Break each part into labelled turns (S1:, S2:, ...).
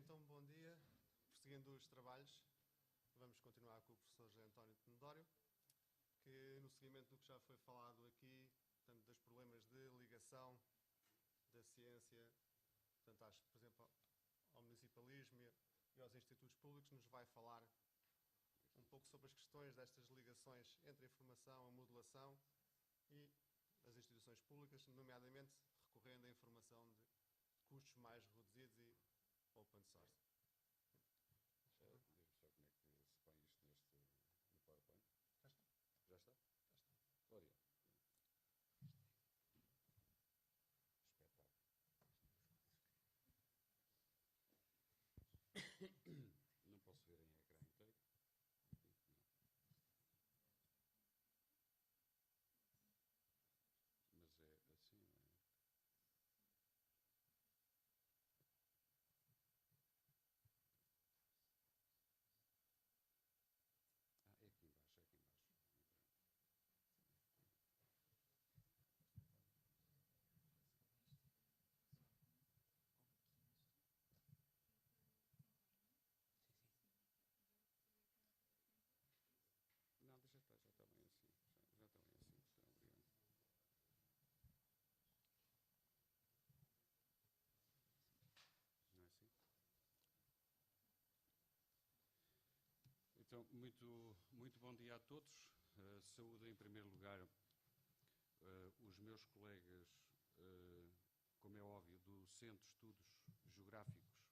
S1: Então, bom dia. Prosseguindo os trabalhos, vamos continuar com o professor José António Tenedório, que no seguimento do que já foi falado aqui, portanto, dos problemas de ligação da ciência, portanto, por exemplo, ao municipalismo e aos institutos públicos, nos vai falar um pouco sobre as questões destas ligações entre a informação, a modulação e as instituições públicas, nomeadamente recorrendo à informação de custos mais reduzidos e open source.
S2: Diz-me só como é que se põe isto no PowerPoint.
S1: Já está.
S2: Já está?
S1: Já está.
S2: Glória. Espetáculo. Não posso ver em ecrã inteiro? Não. Mas é assim, não é? É aqui embaixo, é aqui embaixo. Não, deixa estar, já está bem assim. Já está bem assim, então, obrigado. Não é assim? Então, muito bom dia a todos. Saúdo em primeiro lugar os meus colegas, como é óbvio, do Centro de Estudos Geográficos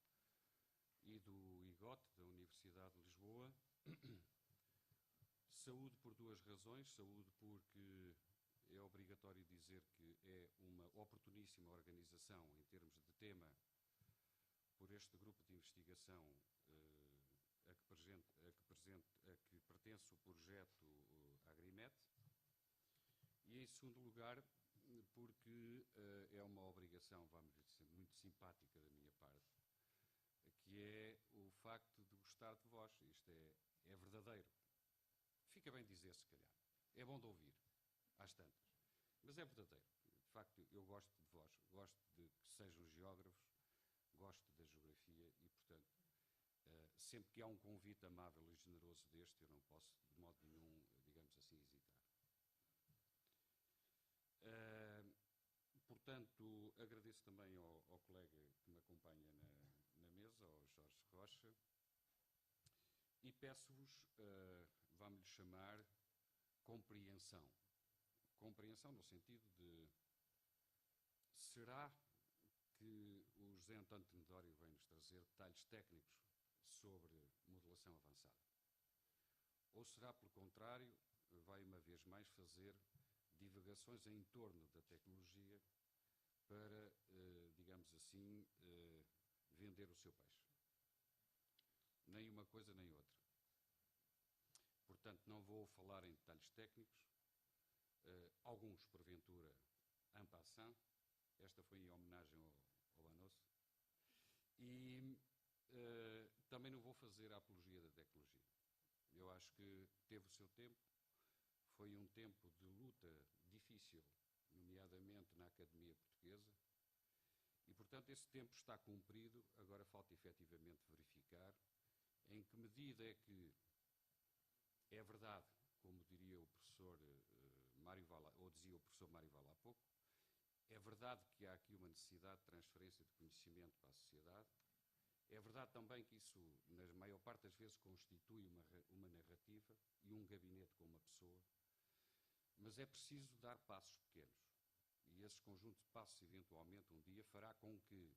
S2: e do IGOT, da Universidade de Lisboa. Saúdo por duas razões. Saúdo porque é obrigatório dizer que é uma oportuníssima organização em termos de tema por este grupo de investigação a que pertence o projeto Agrimet. E, em segundo lugar, porque é uma obrigação, vamos dizer, muito simpática da minha parte, que é o facto de gostar de vós. Isto é verdadeiro. Fica bem dizer, se calhar. É bom de ouvir, às tantas. Mas é verdadeiro. De facto, eu gosto de vós. Gosto de que sejam geógrafos, gosto da geografia e, portanto, sempre que há um convite amável e generoso deste, eu não posso, de modo nenhum, digamos assim, hesitar. Portanto, agradeço também ao colega que me acompanha na mesa, ao Jorge Rocha, e peço-vos, vamos-lhe chamar, compreensão. Compreensão no sentido de, será que o José António Tenedório vem-nos trazer detalhes técnicos sobre modelação avançada? Ou será, pelo contrário, vai uma vez mais fazer divagações em torno da tecnologia para, digamos assim, vender o seu peixe? Nem uma coisa nem outra. Portanto, não vou falar em detalhes técnicos, alguns, porventura, en passant. Esta foi em homenagem ao Banosso. E também não vou fazer a apologia da tecnologia. Eu acho que teve o seu tempo, foi um tempo de luta difícil, nomeadamente na Academia Portuguesa, e, portanto, esse tempo está cumprido. Agora falta efetivamente verificar em que medida é que é verdade, como diria o professor Mário Vala, ou dizia o professor Mário Vala há pouco, é verdade que há aqui uma necessidade de transferência de conhecimento para a sociedade. É verdade também que isso, na maior parte das vezes, constitui uma narrativa e um gabinete com uma pessoa, mas é preciso dar passos pequenos. E esse conjunto de passos, eventualmente, um dia, fará com que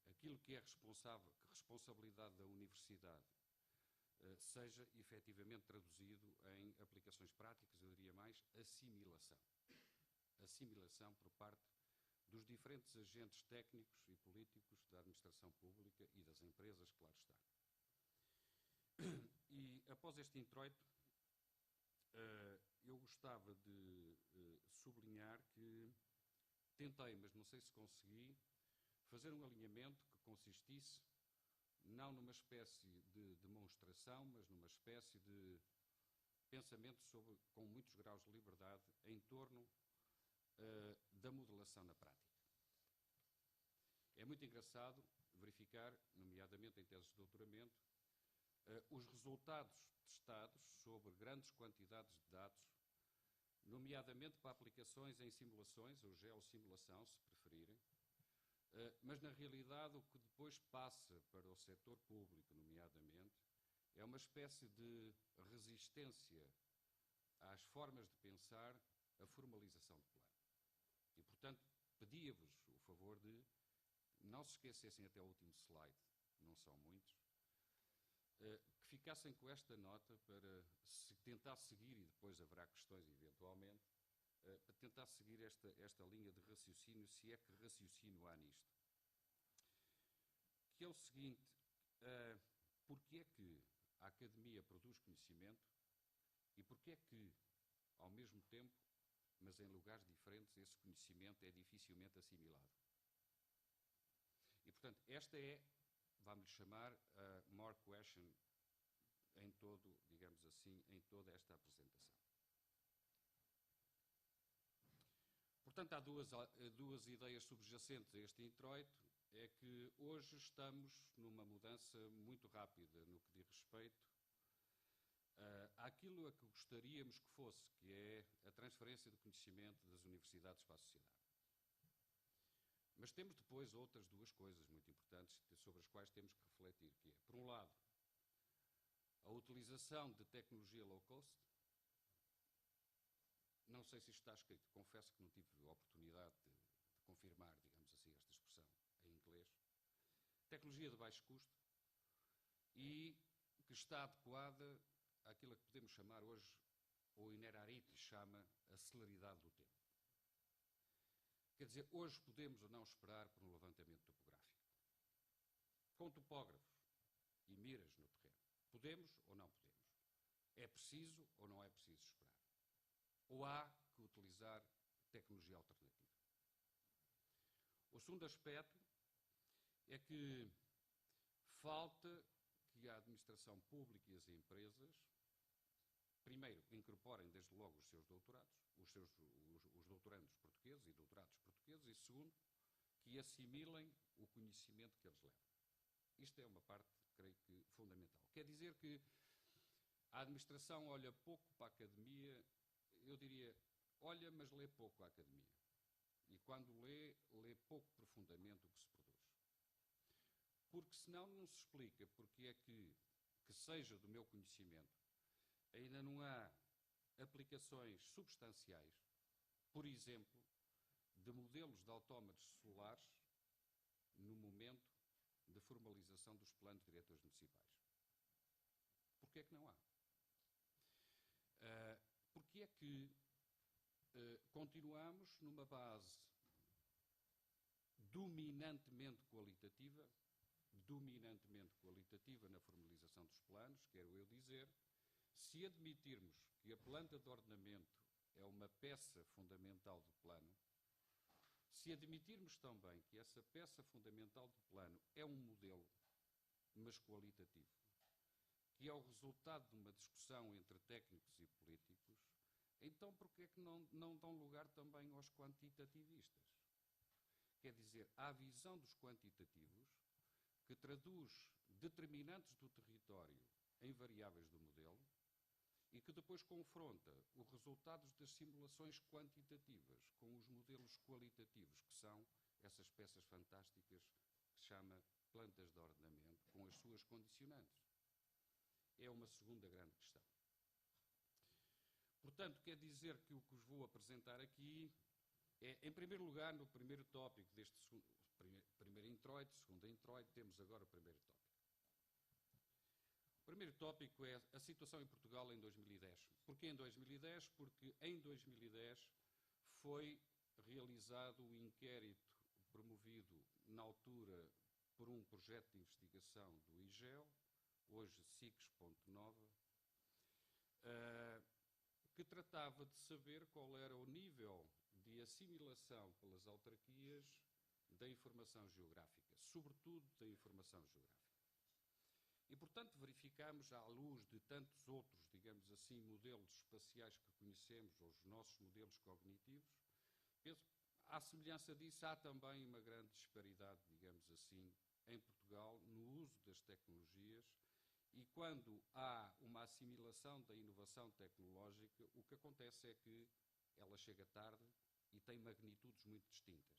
S2: aquilo que é responsabilidade da universidade seja efetivamente traduzido em aplicações práticas, eu diria mais, assimilação. Assimilação por parte dos diferentes agentes técnicos e políticos da administração pública e das empresas, claro está. E, após este introito, eu gostava de sublinhar que tentei, mas não sei se consegui, fazer um alinhamento que consistisse não numa espécie de demonstração, mas numa espécie de pensamento com muitos graus de liberdade em torno da modelação na prática. É muito engraçado verificar, nomeadamente em teses de doutoramento, os resultados testados sobre grandes quantidades de dados, nomeadamente para aplicações em simulações, ou geossimulação, se preferirem, mas na realidade o que depois passa para o setor público, nomeadamente, é uma espécie de resistência às formas de pensar a formalização de plano. E, portanto, pedia-vos o favor de não se esquecessem até o último slide, não são muitos, que ficassem com esta nota para se tentar seguir, e depois haverá questões eventualmente, para tentar seguir esta linha de raciocínio, se é que raciocínio há nisto. Que é o seguinte, porque é que a academia produz conhecimento e porque é que, ao mesmo tempo, mas em lugares diferentes, esse conhecimento é dificilmente assimilado. E, portanto, esta é, vamos chamar, a more question em todo, digamos assim, em toda esta apresentação. Portanto, há duas ideias subjacentes a este introito, é que hoje estamos numa mudança muito rápida no que diz respeito àquilo a que gostaríamos que fosse, que é a transferência de conhecimento das universidades para a sociedade. Mas temos depois outras duas coisas muito importantes sobre as quais temos que refletir, que é, por um lado, a utilização de tecnologia low cost. Não sei se isto está escrito, confesso que não tive a oportunidade de confirmar, digamos assim, esta expressão em inglês. Tecnologia de baixo custo e que está adequada àquilo que podemos chamar hoje, ou Ineraritis chama, a celeridade do tempo. Quer dizer, hoje podemos ou não esperar por um levantamento topográfico. Com topógrafos e miras no terreno. Podemos ou não podemos? É preciso ou não é preciso esperar? Ou há que utilizar tecnologia alternativa? O segundo aspecto é que falta que a administração pública e as empresas, primeiro, incorporem desde logo os seus doutorados, os doutorandos portugueses e doutorados portugueses, e segundo, que assimilem o conhecimento que eles levam. Isto é uma parte, creio que, fundamental. Quer dizer que a administração olha pouco para a academia, eu diria, olha, mas lê pouco a academia. E quando lê pouco profundamente o que se produz. Porque senão não se explica porque é que seja do meu conhecimento, ainda não há aplicações substanciais, por exemplo, de modelos de autómatos solares no momento de formalização dos planos diretores municipais. Porquê é que não há? Porque é que continuamos numa base dominantemente qualitativa na formalização dos planos, quero eu dizer, se admitirmos que a planta de ordenamento é uma peça fundamental do plano, se admitirmos também que essa peça fundamental do plano é um modelo, mas qualitativo, que é o resultado de uma discussão entre técnicos e políticos, então porquê é que não dão lugar também aos quantitativistas? Quer dizer, há a visão dos quantitativos que traduz determinantes do território em variáveis do modelo e que depois confronta os resultados das simulações quantitativas com os modelos qualitativos, que são essas peças fantásticas que se chama plantas de ordenamento, com as suas condicionantes. É uma segunda grande questão. Portanto, quer dizer que o que vos vou apresentar aqui é, em primeiro lugar, no primeiro tópico deste primeiro introito, segundo introito, temos agora o primeiro tópico. O primeiro tópico é a situação em Portugal em 2010. Porquê em 2010? Porque em 2010 foi realizado o inquérito promovido na altura por um projeto de investigação do IGEL, hoje SICS.9, que tratava de saber qual era o nível de assimilação pelas autarquias da informação geográfica, sobretudo da informação geográfica. E, portanto, verificamos, à luz de tantos outros, digamos assim, modelos espaciais que conhecemos, os nossos modelos cognitivos, à semelhança disso, há também uma grande disparidade, digamos assim, em Portugal Portugal no uso das tecnologias, e quando há uma assimilação da inovação tecnológica, o que acontece é que ela chega tarde e tem magnitudes muito distintas.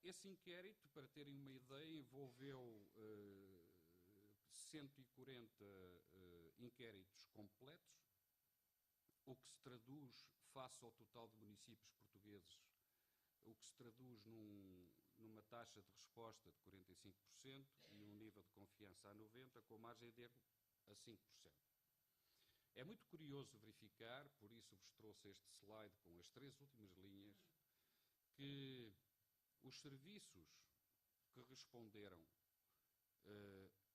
S2: Esse inquérito, para terem uma ideia, envolveu 140 inquéritos completos, o que se traduz, face ao total de municípios portugueses, o que se traduz numa taxa de resposta de 45% e um nível de confiança a 90%, com margem de erro a 5%. É muito curioso verificar, por isso vos trouxe este slide com as 3 últimas linhas, que os serviços que responderam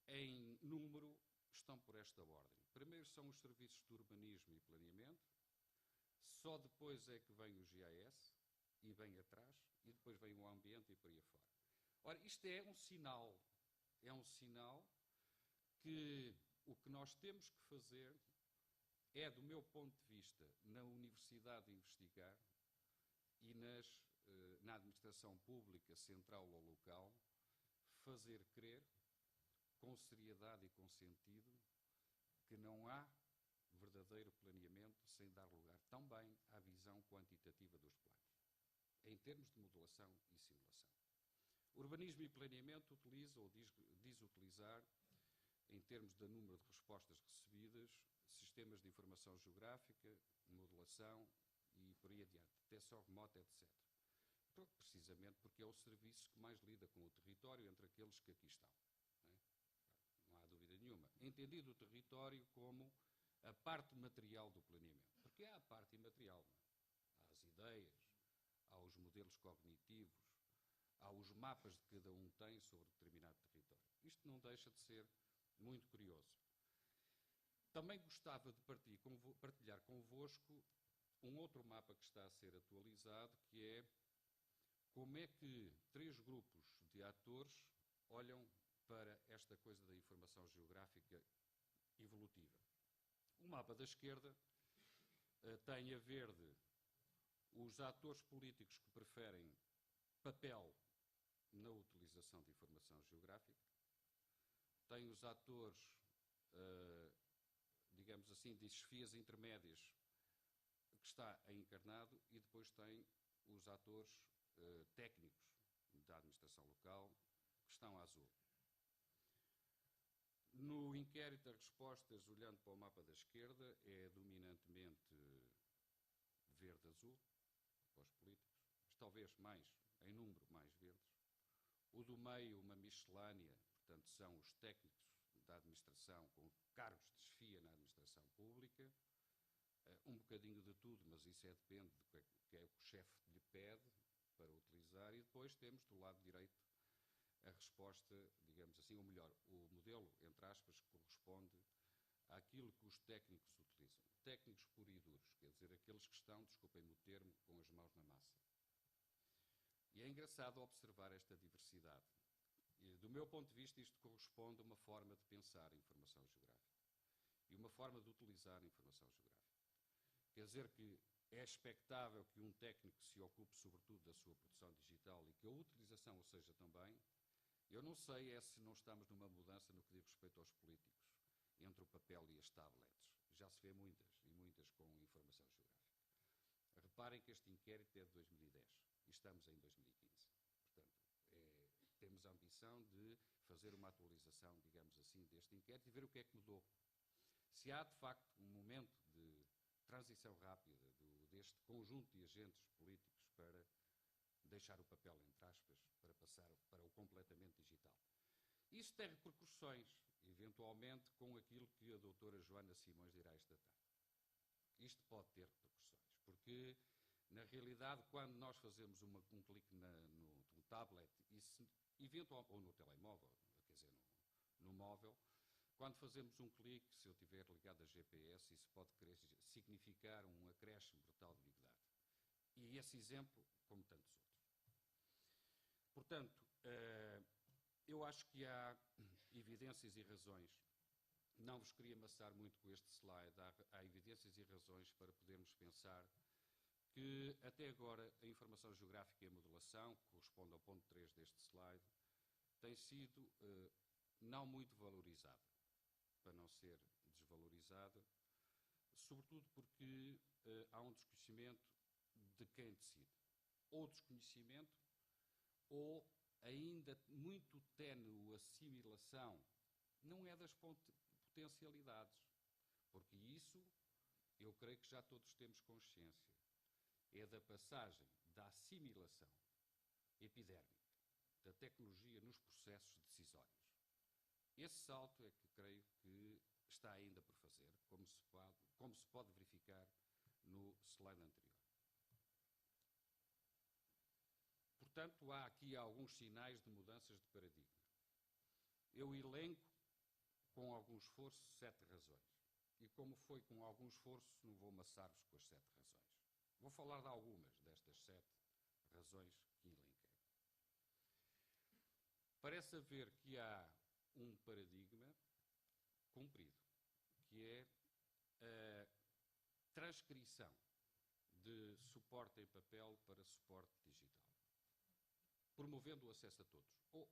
S2: em número estão por esta ordem. Primeiro são os serviços de urbanismo e planeamento, só depois é que vem o GIS, e vem atrás, e depois vem o ambiente e por aí afora. Ora, isto é um sinal que o que nós temos que fazer é, do meu ponto de vista, na universidade investigar e na administração pública, central ou local, fazer crer, com seriedade e com sentido, que não há verdadeiro planeamento sem dar lugar também à visão quantitativa dos planos, em termos de modelação e simulação. Urbanismo e planeamento utiliza, ou diz utilizar, em termos de número de respostas recebidas, sistemas de informação geográfica, modelação e por aí adiante, detecção remota, etc. Precisamente porque é o serviço que mais lida com o território entre aqueles que aqui estão. Não há dúvida nenhuma. Entendido o território como a parte material do planeamento. Porque há a parte imaterial. Há as ideias, há os modelos cognitivos, há os mapas que cada um tem sobre determinado território. Isto não deixa de ser muito curioso. Também gostava de partilhar convosco um outro mapa que está a ser atualizado, que é como é que 3 grupos de atores olham para esta coisa da informação geográfica evolutiva. O mapa da esquerda tem a verde os atores políticos que preferem papel na utilização de informação geográfica, tem os atores, digamos assim, de chefias intermédias, que está encarnado, e depois tem os atores técnicos da administração local, que estão a azul. No inquérito das respostas, olhando para o mapa da esquerda, é dominantemente verde-azul, para os políticos, mas talvez mais, em número, mais verdes. O do meio, uma miscelânea, portanto, são os técnicos da administração com cargos de chefia na administração pública, um bocadinho de tudo, mas isso depende do que é o chefe lhe pede para utilizar, e depois temos do lado direito a resposta, digamos assim, ou melhor, o modelo, entre aspas, que corresponde àquilo que os técnicos utilizam. Técnicos puros e duros, quer dizer, aqueles que estão, desculpem-me o termo, com as mãos na massa. E é engraçado observar esta diversidade. E, do meu ponto de vista, isto corresponde a uma forma de pensar a informação geográfica e uma forma de utilizar a informação geográfica. Quer dizer que é expectável que um técnico se ocupe sobretudo da sua produção digital e que a utilização o seja também. Eu não sei se não estamos numa mudança no que diz respeito aos políticos, entre o papel e as tablets. Já se vê muitas, e muitas com informação geográfica. Reparem que este inquérito é de 2010 e estamos em 2015. Portanto, temos a ambição de fazer uma atualização, digamos assim, deste inquérito e ver o que é que mudou. Se há, de facto, um momento de transição rápida deste conjunto de agentes políticos para deixar o papel, entre aspas, para passar para o completamente digital. Isso tem repercussões, eventualmente, com aquilo que a doutora Joana Simões dirá esta tarde. Isto pode ter repercussões, porque, na realidade, quando nós fazemos um clique no tablet, ou no telemóvel, quer dizer, no móvel, quando fazemos um clique, se eu estiver ligado a GPS, isso pode significar um acréscimo brutal de Big Data. E esse exemplo, como tantos outros. Portanto, eu acho que há evidências e razões. Não vos queria amassar muito com este slide. Há evidências e razões para podermos pensar que, até agora, a informação geográfica e a modelação, que corresponde ao ponto 3 deste slide, tem sido não muito valorizada, para não ser desvalorizada, sobretudo porque há um desconhecimento de quem decide, ou desconhecimento, ou ainda muito ténue assimilação, não é das potencialidades, porque isso eu creio que já todos temos consciência, é da passagem da assimilação epidérmica da tecnologia nos processos decisórios. Esse salto é que creio que está ainda por fazer, como se pode verificar no slide anterior. Portanto, há aqui alguns sinais de mudanças de paradigma. Eu elenco com algum esforço 7 razões. E como foi com algum esforço, não vou amassar-vos com as 7 razões. Vou falar de algumas destas 7 razões que elenquei. Parece haver que há um paradigma cumprido, que é a transcrição de suporte em papel para suporte digital, promovendo o acesso a todos, ou,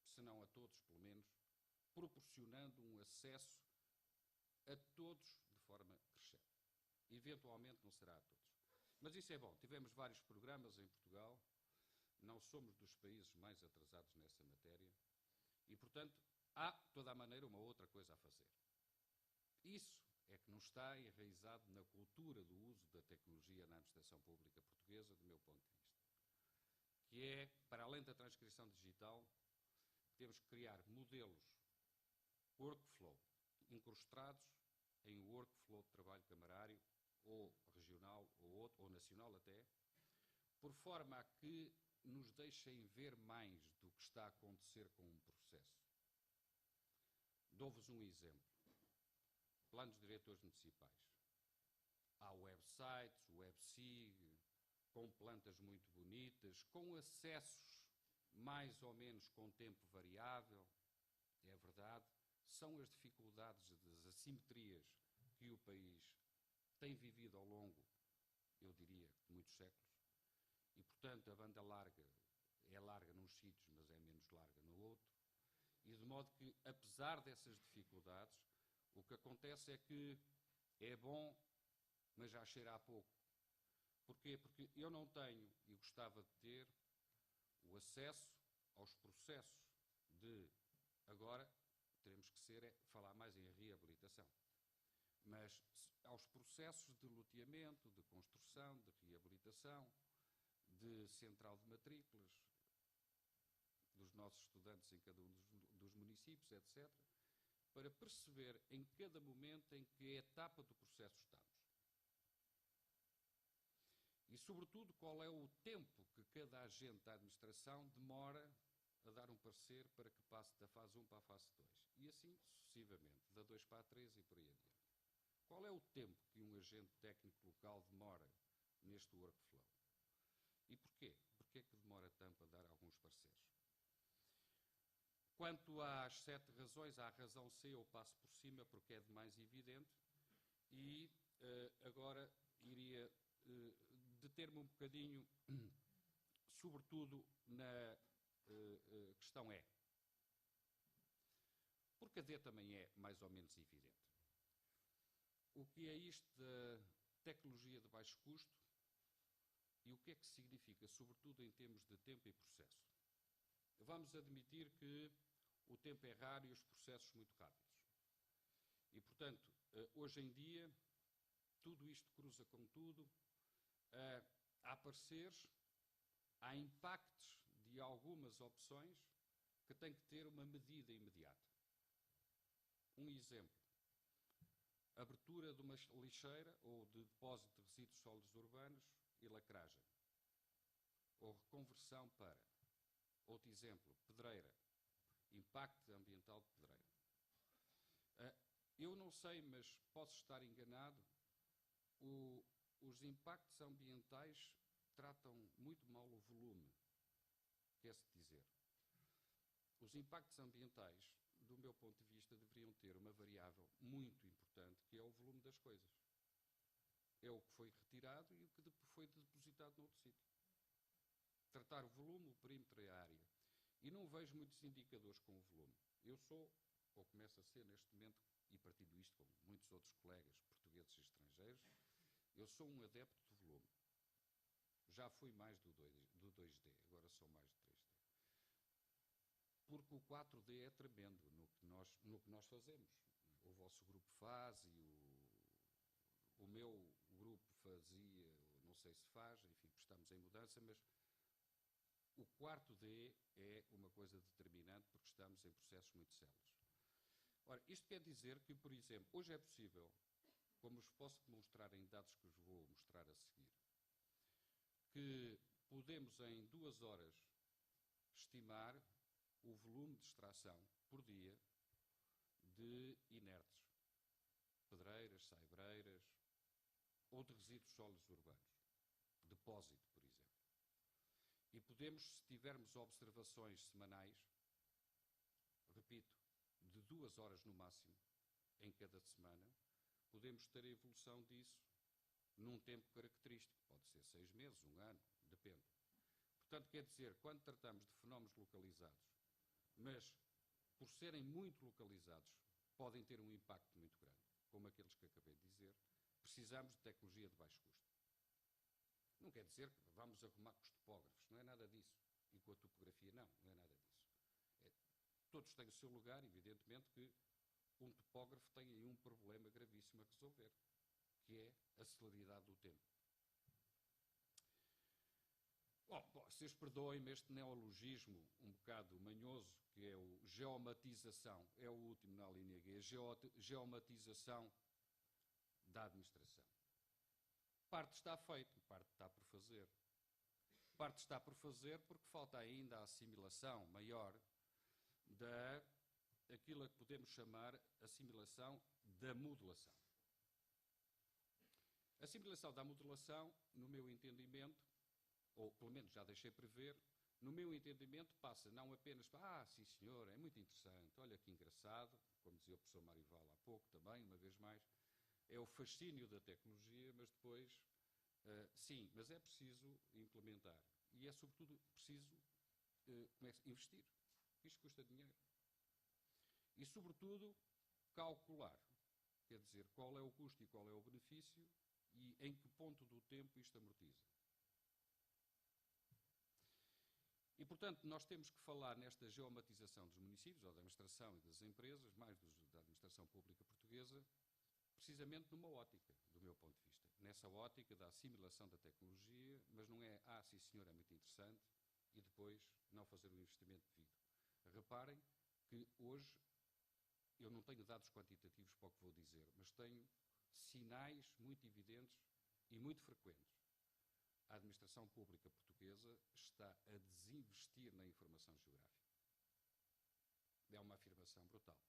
S2: se não a todos, pelo menos, proporcionando um acesso a todos de forma crescente. Eventualmente não será a todos. Mas isso é bom. Tivemos vários programas em Portugal, não somos dos países mais atrasados nessa matéria, e, portanto, há, de toda a maneira, uma outra coisa a fazer. Isso é que não está enraizado na cultura do uso da tecnologia na administração pública portuguesa, do meu ponto de vista. Que é, para além da transcrição digital, temos que criar modelos workflow incrustados em workflow de trabalho camarário, ou regional, ou nacional até, por forma a que nos deixem ver mais do que está a acontecer com um processo. Dou-vos um exemplo. Planos diretores municipais. Há websites, websig, com plantas muito bonitas, com acessos mais ou menos com tempo variável. É verdade, são as dificuldades das assimetrias que o país tem vivido ao longo, eu diria, de muitos séculos. E, portanto, a banda larga é larga nos sítios, mas é menos larga no outro. E de modo que, apesar dessas dificuldades, o que acontece é que é bom, mas já cheira a pouco. Porquê? Porque eu não tenho, e gostava de ter, o acesso aos processos de... Agora, teremos que falar mais em reabilitação. Mas aos processos de loteamento, de construção, de reabilitação, de central de matrículas, dos nossos estudantes em cada um dos municípios, etc., para perceber em cada momento em que etapa do processo estamos. E, sobretudo, qual é o tempo que cada agente da administração demora a dar um parecer para que passe da fase 1 para a fase 2. E assim sucessivamente, da 2 para a 3 e por aí adiante. Qual é o tempo que um agente técnico local demora neste workflow? E porquê? Porquê que demora tanto a dar alguns pareceres? Quanto às 7 razões, à razão C eu passo por cima porque é de mais evidente e agora iria deter-me um bocadinho, sobretudo na questão E. Porque a D também é mais ou menos evidente. O que é isto da tecnologia de baixo custo e o que é que significa, sobretudo em termos de tempo e processo? Vamos admitir que o tempo é raro e os processos muito rápidos. E, portanto, hoje em dia, tudo isto cruza com tudo. Há pareceres, há impactos de algumas opções que têm que ter uma medida imediata. Um exemplo. Abertura de uma lixeira ou de depósito de resíduos sólidos urbanos e lacragem. Ou reconversão para. Outro exemplo, pedreira. Impacto ambiental de pedreira. Eu não sei, mas posso estar enganado, os impactos ambientais tratam muito mal o volume, quer-se dizer. Os impactos ambientais, do meu ponto de vista, deveriam ter uma variável muito importante, que é o volume das coisas. É o que foi retirado e o que foi depositado noutro sítio. Tratar o volume, o perímetro e a área. E não vejo muitos indicadores com o volume. Eu sou, ou começo a ser neste momento, e partilho isto com muitos outros colegas portugueses e estrangeiros, eu sou um adepto do volume. Já fui mais do 2D, agora sou mais do 3D. Porque o 4D é tremendo no que nós fazemos. O vosso grupo faz e o meu grupo fazia, não sei se faz, enfim, estamos em mudança, mas o 4D é uma coisa determinante porque estamos em processos muito céleres. Ora, isto quer dizer que, por exemplo, hoje é possível, como vos posso demonstrar em dados que vos vou mostrar a seguir, que podemos em 2 horas estimar o volume de extração por dia de inertes, pedreiras, saibreiras ou de resíduos sólidos urbanos, depósito, por exemplo. E podemos, se tivermos observações semanais, repito, de 2 horas no máximo, em cada semana, podemos ter a evolução disso num tempo característico. Pode ser 6 meses, 1 ano, depende. Portanto, quer dizer, quando tratamos de fenómenos localizados, mas por serem muito localizados, podem ter um impacto muito grande, como aqueles que acabei de dizer, precisamos de tecnologia de baixo custo. Não quer dizer que vamos arrumar com os topógrafos, não é nada disso. E com a topografia, não é nada disso. Todos têm o seu lugar, evidentemente que um topógrafo tem aí um problema gravíssimo a resolver, que é a celeridade do tempo. Bom, vocês perdoem-me este neologismo um bocado manhoso, que é o geomatização, é o último na linha G, geomatização da administração. Parte está feito, parte está por fazer. Parte está por fazer porque falta ainda a assimilação maior daquilo que podemos chamar assimilação da modulação. A assimilação da modulação, no meu entendimento, ou pelo menos já deixei prever, no meu entendimento passa não apenas para, sim senhor, é muito interessante, olha que engraçado, como dizia o professor Marival há pouco também, uma vez mais, é o fascínio da tecnologia, mas depois, sim, mas é preciso implementar. E é sobretudo preciso investir. Isto custa dinheiro. E sobretudo calcular, quer dizer, qual é o custo e qual é o benefício e em que ponto do tempo isto amortiza. E, portanto, nós temos que falar nesta geomatização dos municípios, ou da administração e das empresas, mais da administração pública portuguesa, precisamente numa ótica, do meu ponto de vista. Nessa ótica da assimilação da tecnologia, mas não é, sim senhor, é muito interessante, e depois não fazer o investimento devido. Reparem que hoje, eu não tenho dados quantitativos para o que vou dizer, mas tenho sinais muito evidentes e muito frequentes. A administração pública portuguesa está a desinvestir na informação geográfica. É uma afirmação brutal.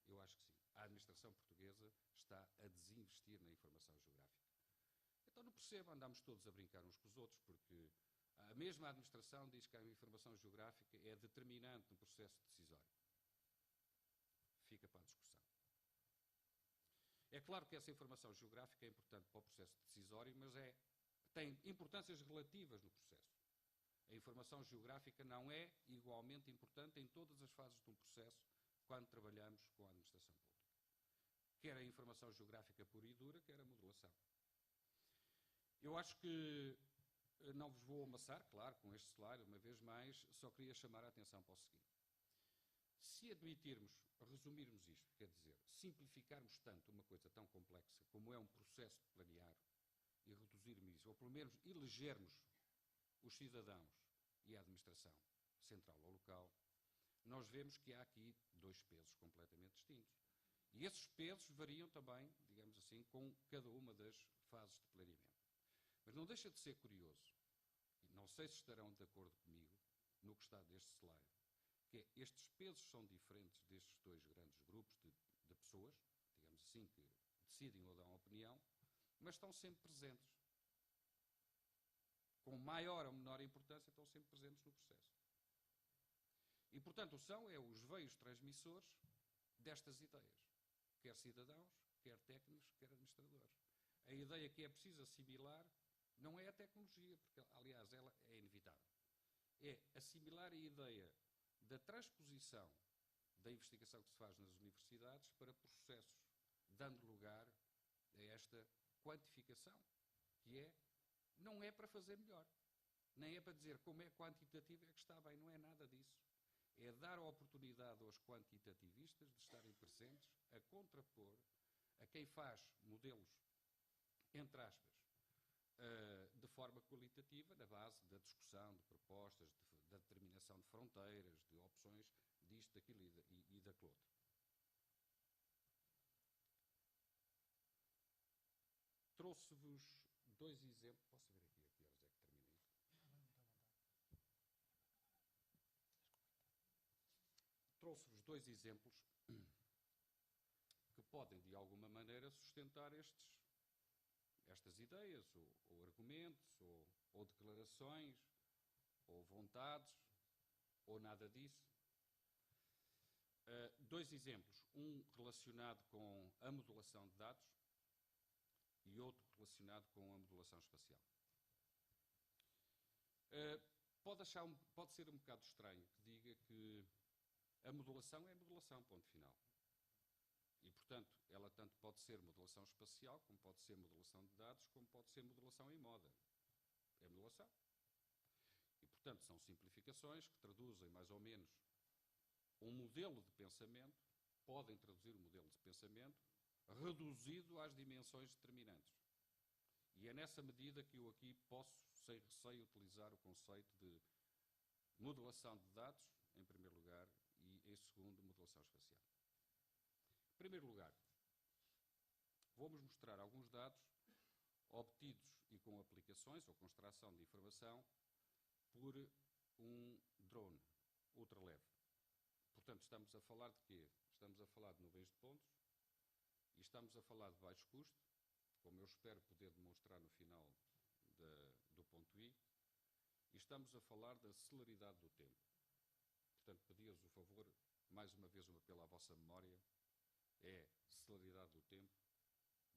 S2: Eu acho que sim. A administração portuguesa está a desinvestir na informação geográfica. Então não percebo, andamos todos a brincar uns com os outros, porque a mesma administração diz que a informação geográfica é determinante no processo decisório. Fica para a discussão. É claro que essa informação geográfica é importante para o processo decisório, mas tem importâncias relativas no processo. A informação geográfica não é igualmente importante em todas as fases de um processo quando trabalhamos com a administração pública. Quer a informação geográfica pura e dura, quer a modulação. Eu acho que não vos vou amassar, claro, com este slide, uma vez mais, só queria chamar a atenção para o seguinte. Se admitirmos, resumirmos isto, quer dizer, simplificarmos tanto uma coisa tão complexa como é um processo de planear e reduzirmos isso, ou pelo menos elegermos os cidadãos e a administração central ou local, nós vemos que há aqui 2 pesos completamente distintos. E esses pesos variam também, digamos assim, com cada uma das fases de planeamento. Mas não deixa de ser curioso, e não sei se estarão de acordo comigo no que está deste slide, que estes pesos são diferentes destes 2 grandes grupos de pessoas, digamos assim, que decidem ou dão opinião, mas estão sempre presentes. Com maior ou menor importância, estão sempre presentes no processo. E, portanto, são os veios transmissores destas ideias, quer cidadãos, quer técnicos, quer administradores. A ideia que é preciso assimilar não é a tecnologia, porque, aliás, ela é inevitável. É assimilar a ideia da transposição da investigação que se faz nas universidades para processos, dando lugar a esta quantificação, que não é para fazer melhor, nem é para dizer como é quantitativo é que está bem, não é nada disso. É dar a oportunidade aos quantitativistas de estarem presentes a contrapor a quem faz modelos, entre aspas, de forma qualitativa, na base da discussão de propostas, da determinação de fronteiras, de opções, disto, daquilo e daquilo outro. Trouxe-vos dois exemplos. Posso ver aqui a que horas é que terminei? Trouxe-vos dois exemplos que podem, de alguma maneira, sustentar estas ideias, ou argumentos, ou declarações, ou vontades, ou nada disso. Dois exemplos, um relacionado com a modulação de dados e outro relacionado com a modulação espacial. Pode ser um bocado estranho que diga que a modulação é modulação, ponto final. E, portanto, ela tanto pode ser modulação espacial, como pode ser modulação de dados, como pode ser modulação em moda. É modulação. E, portanto, são simplificações que traduzem mais ou menos um modelo de pensamento, podem traduzir um modelo de pensamento reduzido às dimensões determinantes. E é nessa medida que eu aqui posso, sem receio, utilizar o conceito de modulação de dados, em primeiro lugar, e, em segundo, modulação espacial. Em primeiro lugar, vou-vos mostrar alguns dados obtidos e com aplicações ou com extração de informação por um drone ultraleve. Portanto, estamos a falar de quê? Estamos a falar de nuvens de pontos e estamos a falar de baixo custo, como eu espero poder demonstrar no final do ponto I, e estamos a falar da celeridade do tempo. Portanto, pedi-vos o favor, mais uma vez um apelo à vossa memória, é celeridade do tempo,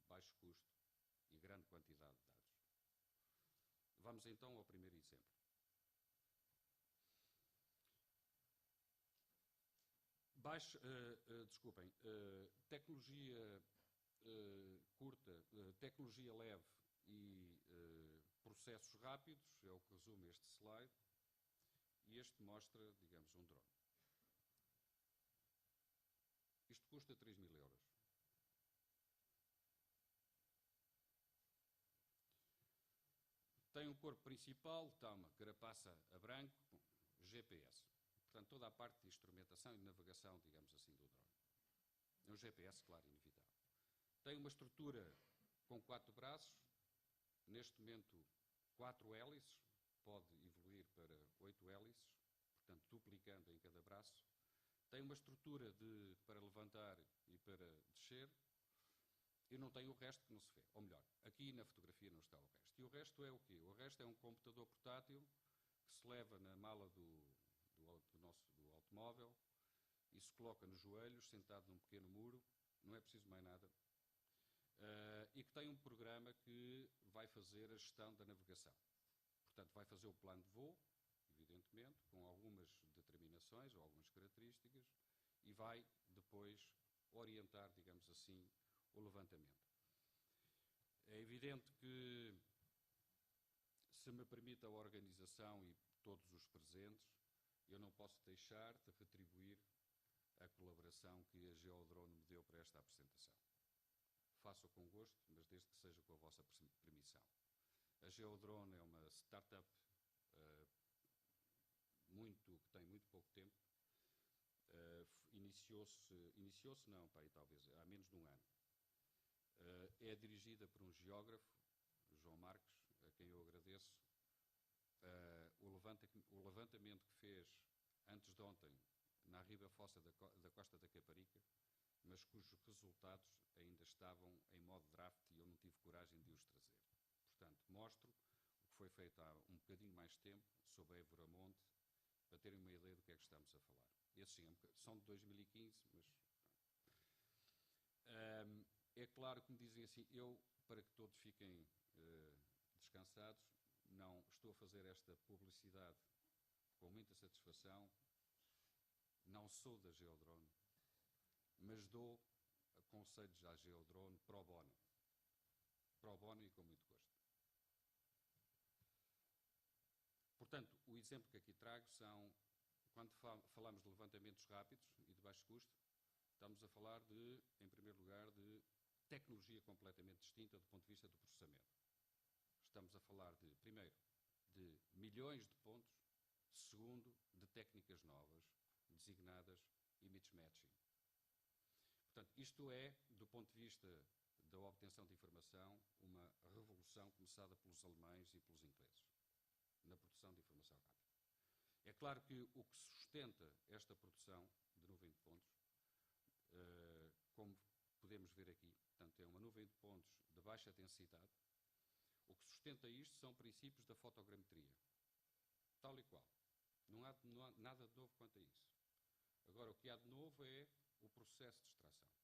S2: baixo custo e grande quantidade de dados. Vamos então ao primeiro exemplo. Tecnologia curta, tecnologia leve e processos rápidos, é o que resume este slide, e este mostra, digamos, um drone. Isto custa 3.000 euros. Tem um corpo principal, está uma carapaça a branco, GPS. Portanto, toda a parte de instrumentação e navegação, digamos assim, do drone. É um GPS, claro, inevitável. Tem uma estrutura com 4 braços, neste momento 4 hélices, pode evoluir para 8 hélices, portanto, duplicando em cada braço. Tem uma estrutura para levantar e para descer, e não tem o resto que não se vê. Ou melhor, aqui na fotografia não está o resto. E o resto é o quê? O resto é um computador portátil que se leva na mala do automóvel e se coloca nos joelhos, sentado num pequeno muro, não é preciso mais nada, e que tem um programa que vai fazer a gestão da navegação. Portanto, vai fazer o plano de voo, evidentemente, com algumas determinações ou algumas características, e vai depois orientar, digamos assim, o levantamento. É evidente que, se me permite a organização e todos os presentes, eu não posso deixar de retribuir a colaboração que a Geodrone me deu para esta apresentação. Faço-o com gosto, mas desde que seja com a vossa permissão. A Geodrone é uma startup que tem muito pouco tempo. Iniciou-se não, talvez, há menos de um ano. É dirigida por um geógrafo, João Marques, a quem eu agradeço. O levantamento que fez antes de ontem na riba fossa da costa da Caparica, mas cujos resultados ainda estavam em modo draft e eu não tive coragem de os trazer. Portanto, mostro o que foi feito há um bocadinho mais tempo sobre a Évora Monte, para terem uma ideia do que é que estamos a falar. Esses sim, são de 2015, mas... é claro que me dizem assim, para que todos fiquem descansados, não estou a fazer esta publicidade com muita satisfação, sou da Geodrone, mas dou conselhos à Geodrone pro bono. Pro bono e com muito gosto. Portanto, o exemplo que aqui trago são, quando falamos de levantamentos rápidos e de baixo custo, estamos a falar de, em primeiro lugar, de tecnologia completamente distinta do ponto de vista do processamento. Estamos a falar de, primeiro, de milhões de pontos, segundo, de técnicas novas, designadas image matching. Portanto, isto é, do ponto de vista da obtenção de informação, uma revolução começada pelos alemães e pelos ingleses, na produção de informação rápida. É claro que o que sustenta esta produção de nuvem de pontos, como podemos ver aqui, portanto, é uma nuvem de pontos de baixa densidade. O que sustenta isto são princípios da fotogrametria, tal e qual. Não há nada de novo quanto a isso. Agora, o que há de novo é o processo de extração.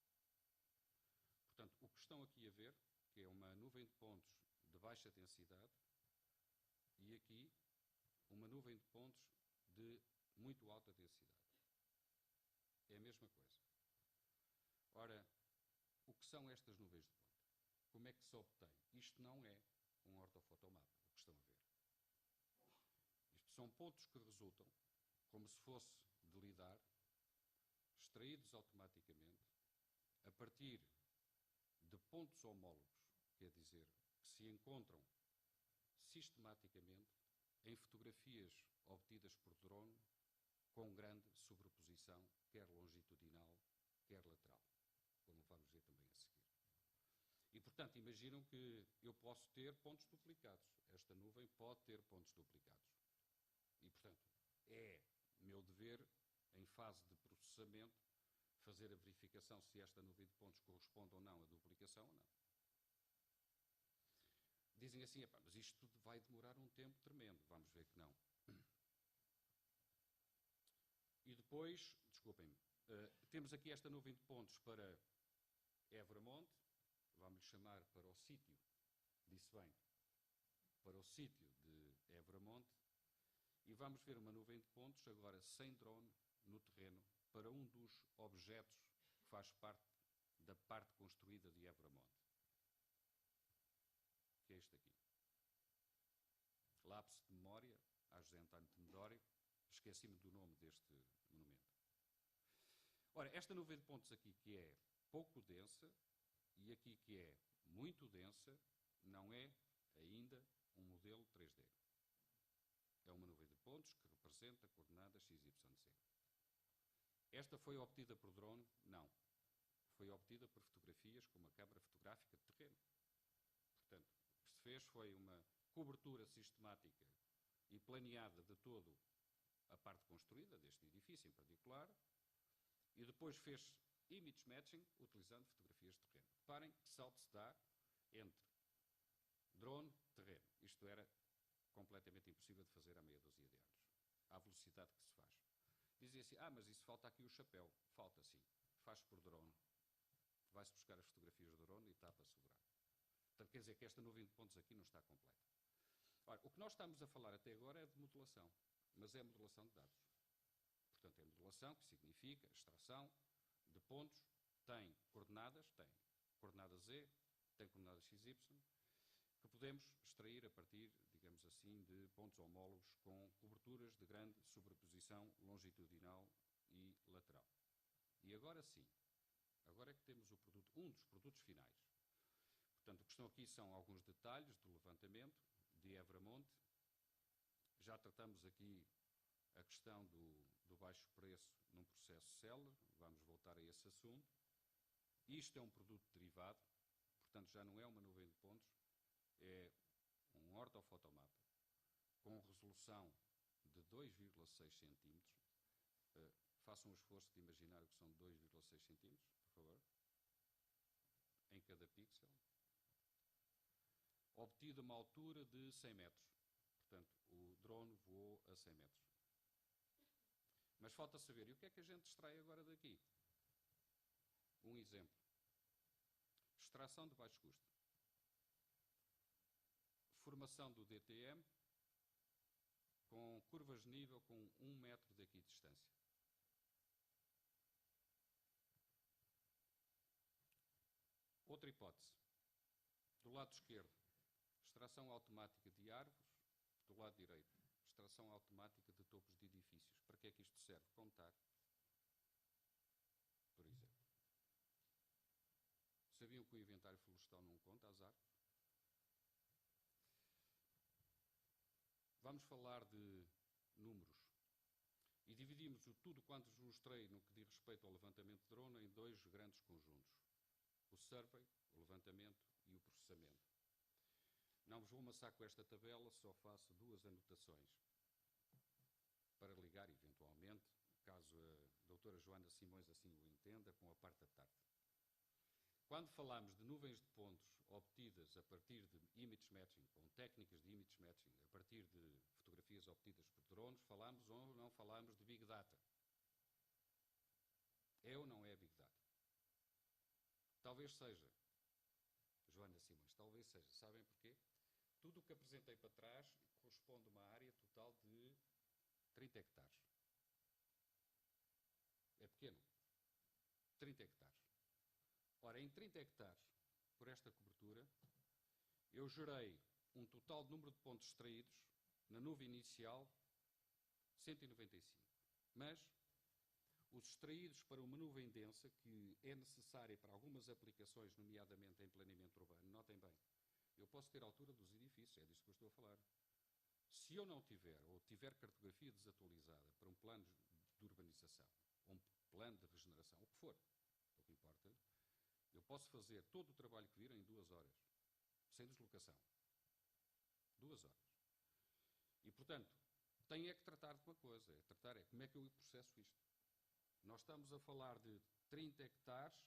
S2: Portanto, o que estão aqui a ver, que é uma nuvem de pontos de baixa densidade, e aqui uma nuvem de pontos de muito alta densidade. É a mesma coisa. Ora, o que são estas nuvens de ponto? Como é que se obtém? Isto não é um ortofotomapa, o que estão a ver. Isto são pontos que resultam, como se fosse de lidar, extraídos automaticamente, a partir de pontos homólogos, quer dizer, que se encontram sistematicamente em fotografias obtidas por drone com grande sobreposição, quer longitudinal, quer lateral, como vamos ver também a seguir. E, portanto, imaginam que eu posso ter pontos duplicados. Esta nuvem pode ter pontos duplicados. E, portanto, é meu dever, em fase de processamento, fazer a verificação se esta nuvem de pontos corresponde ou não à duplicação ou não. Dizem assim, mas isto tudo vai demorar um tempo tremendo. Vamos ver que não. E depois, desculpem-me, temos aqui esta nuvem de pontos para Évora-Monte, vamos chamar para o sítio, disse bem, para o sítio de Évora-Monte, e vamos ver uma nuvem de pontos, agora sem drone, no terreno, para um dos objetos que faz parte da parte construída de Évora-Monte, que é este aqui. Lapso de memória, a José António Tenedório, esqueci-me do nome deste monumento. Ora, esta nuvem de pontos aqui, que é pouco densa, e aqui que é muito densa, não é ainda um modelo 3D. É uma nuvem de pontos que representa coordenadas XYZ. Esta foi obtida por drone? Não. Foi obtida por fotografias com uma câmara fotográfica de terreno. Portanto, o que se fez foi uma cobertura sistemática e planeada de todo a parte construída deste edifício em particular, e depois fez image matching utilizando fotografias de terreno. Reparem que salto se dá entre drone e terreno. Isto era completamente impossível de fazer há meia dúzia de anos, à velocidade que se faz. Dizem assim, mas isso falta aqui o chapéu. Falta sim, faz por drone. Vai-se buscar as fotografias do drone e tapa-se o buraco. Portanto, quer dizer que esta nuvem de pontos aqui não está completa. Ora, o que nós estamos a falar até agora é de modelação, mas é modelação de dados. Portanto, é modelação, que significa extração de pontos, tem coordenadas Z, tem coordenadas XY, que podemos extrair a partir, digamos assim, de pontos homólogos com coberturas de grande sobreposição longitudinal e lateral. E agora sim, agora é que temos o produto, um dos produtos finais. Portanto, o que estão aqui são alguns detalhes do levantamento de Évora-Monte. Já tratamos aqui a questão do baixo preço num processo célere, vamos voltar a esse assunto. Isto é um produto derivado, portanto já não é uma nuvem de pontos, é um ortofotomapa com resolução de 2,6 cm. Façam um esforço de imaginar o que são 2,6 cm, por favor, em cada pixel. Obtido a uma altura de 100 metros. Portanto, o drone voou a 100 metros. Mas falta saber, e o que é que a gente extrai agora daqui? Um exemplo. Extração de baixo custo. Formação do DTM com curvas de nível com 1 metro daqui de distância. Outra hipótese. Do lado esquerdo, extração automática de árvores. Do lado direito, extração automática de topos de edifícios. Para que é que isto serve? Contar. Por exemplo. Sabiam que o inventário florestal não conta as árvores? Vamos falar de números. E dividimos tudo quanto vos mostrei no que diz respeito ao levantamento de drone em dois grandes conjuntos. O survey, o levantamento e o processamento. Não vos vou amassar com esta tabela, só faço duas anotações para ligar, eventualmente, caso a doutora Joana Simões assim o entenda, com a parte da tarde. Quando falamos de nuvens de pontos obtidas a partir de image matching, com técnicas de image matching, a partir de fotografias obtidas por drones, falamos ou não falamos de Big Data? É ou não é Big Data? Talvez seja, Joana Simões, talvez seja. Sabem porquê? Tudo o que apresentei para trás corresponde a uma área total de 30 hectares. É pequeno. 30 hectares. Ora, em 30 hectares, por esta cobertura, eu gerei um total de número de pontos extraídos na nuvem inicial, 195. Mas os extraídos para uma nuvem densa, que é necessária para algumas aplicações, nomeadamente em planeamento urbano, notem bem, eu posso ter a altura dos edifícios, é disso que eu estou a falar. Se eu não tiver, ou tiver cartografia desatualizada para um plano de urbanização, ou um plano de regeneração, o que for, o que importa, eu posso fazer todo o trabalho que viram em 2 horas, sem deslocação. 2 horas. E, portanto, tem é que tratar de uma coisa, como é que eu processo isto. Nós estamos a falar de 30 hectares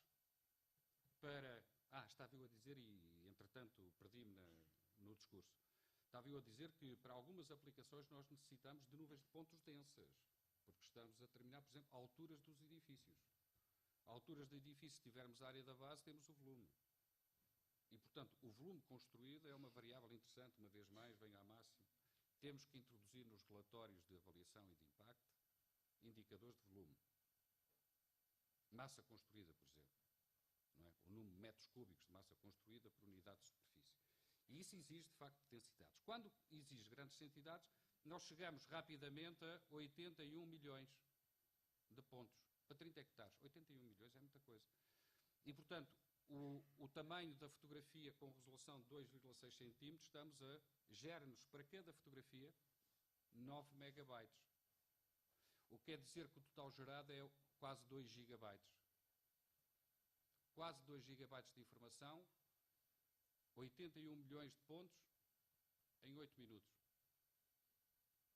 S2: para... estava eu a dizer, e entretanto perdi-me no discurso, estava eu a dizer que para algumas aplicações nós necessitamos de nuvens de pontos densas, porque estamos a determinar, por exemplo, alturas dos edifícios. Alturas de edifício, se tivermos a área da base, temos o volume. E, portanto, o volume construído é uma variável interessante, uma vez mais, vem à máxima. Temos que introduzir nos relatórios de avaliação e de impacto indicadores de volume. Massa construída, por exemplo. Não é? O número de metros cúbicos de massa construída por unidade de superfície. E isso exige, de facto, densidades. Quando exige grandes densidades, nós chegamos rapidamente a 81 milhões de pontos. Para 30 hectares, 81 milhões é muita coisa. E, portanto, o tamanho da fotografia com resolução de 2,6 centímetros, estamos a gera-nos para cada fotografia 9 megabytes. O que quer dizer que o total gerado é quase 2 gigabytes. Quase 2 gigabytes de informação, 81 milhões de pontos em 8 minutos.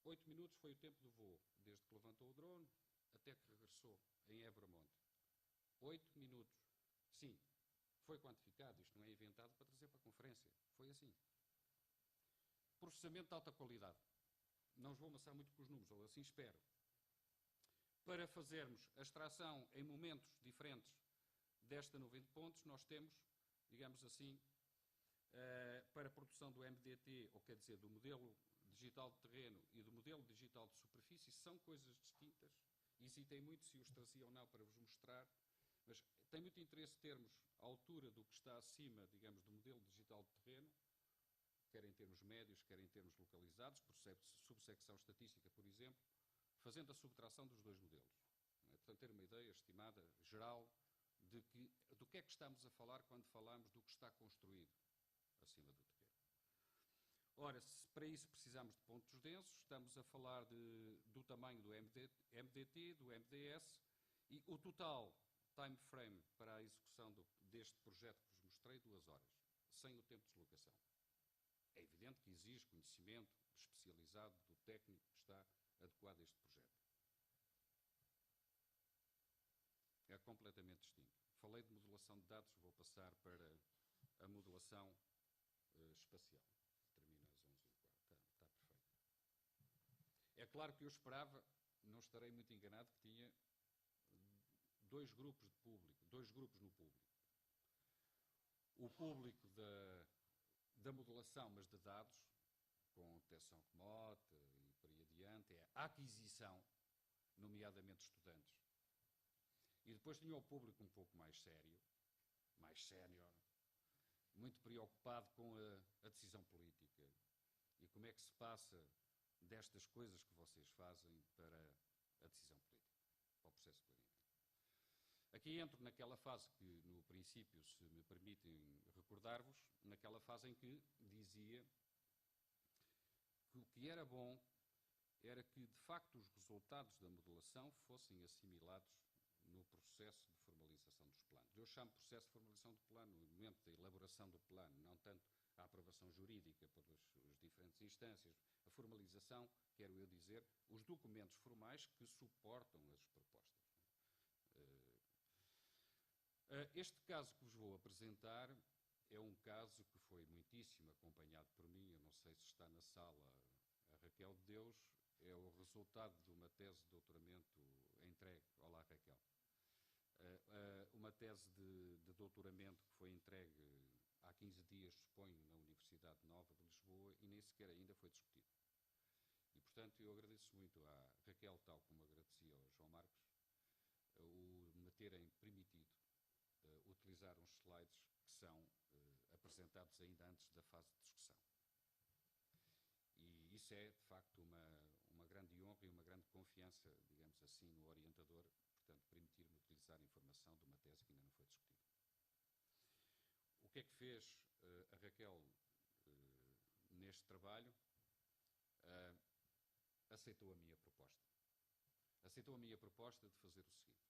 S2: 8 minutos foi o tempo do voo, desde que levantou o drone até que regressou em Évora-Monte. 8 minutos. Sim, foi quantificado, isto não é inventado para trazer para a conferência. Foi assim. Processamento de alta qualidade. Não os vou amassar muito com os números, ou assim espero. Para fazermos a extração em momentos diferentes desta nuvem de pontos, nós temos, digamos assim, para a produção do MDT, ou quer dizer, do modelo digital de terreno e do modelo digital de superfície, são coisas distintas. Hesitei muito se os trazia ou não para vos mostrar, mas tem muito interesse termos a altura do que está acima, digamos, do modelo digital de terreno, quer em termos médios, quer em termos localizados, por subsecção estatística, por exemplo, fazendo a subtração dos dois modelos. Portanto, ter uma ideia estimada, geral, do que é que estamos a falar quando falamos do que está construído acima do terreno. Ora, para isso precisamos de pontos densos, estamos a falar do tamanho do MDT, do MDS, e o total time frame para a execução deste projeto que vos mostrei, 2 horas, sem o tempo de deslocação. É evidente que exige conhecimento especializado do técnico que está adequado a este projeto. É completamente distinto. Falei de modelação de dados, vou passar para a modelação espacial. Termina às 11h15. Está perfeito. É claro que eu esperava, não estarei muito enganado, que tinha 2 grupos de público, 2 grupos no público. O público da modelação, mas de dados, com detecção remota e por aí adiante, é a aquisição, nomeadamente estudantes. E depois tinha o público um pouco mais sério, mais sénior, muito preocupado com a decisão política e como é que se passa destas coisas que vocês fazem para a decisão política, para o processo planeamento. Aqui entro naquela fase que, no princípio, se me permitem recordar-vos, naquela fase em que dizia que o que era bom era que, de facto, os resultados da modelação fossem assimilados no processo de formalização dos planos. Eu chamo processo de formalização do plano no momento da elaboração do plano, não tanto a aprovação jurídica pelas diferentes instâncias. A formalização, quero eu dizer, os documentos formais que suportam as propostas. Este caso que vos vou apresentar é um caso que foi muitíssimo acompanhado por mim. Eu não sei se está na sala a Raquel de Deus. É o resultado de uma tese de doutoramento entregue. Olá, Raquel. Uma tese de doutoramento que foi entregue há 15 dias, suponho, na Universidade Nova de Lisboa e nem sequer ainda foi discutido. E, portanto, eu agradeço muito à Raquel, tal como agradecia ao João Marcos, o me terem permitido utilizar uns slides que são apresentados ainda antes da fase de discussão. E isso é, de facto, uma grande honra e uma grande confiança, digamos assim, no orientador, portanto, permitir-me utilizar informação de uma tese que ainda não foi discutida. O que é que fez a Raquel neste trabalho? Aceitou a minha proposta. Aceitou a minha proposta de fazer o seguinte.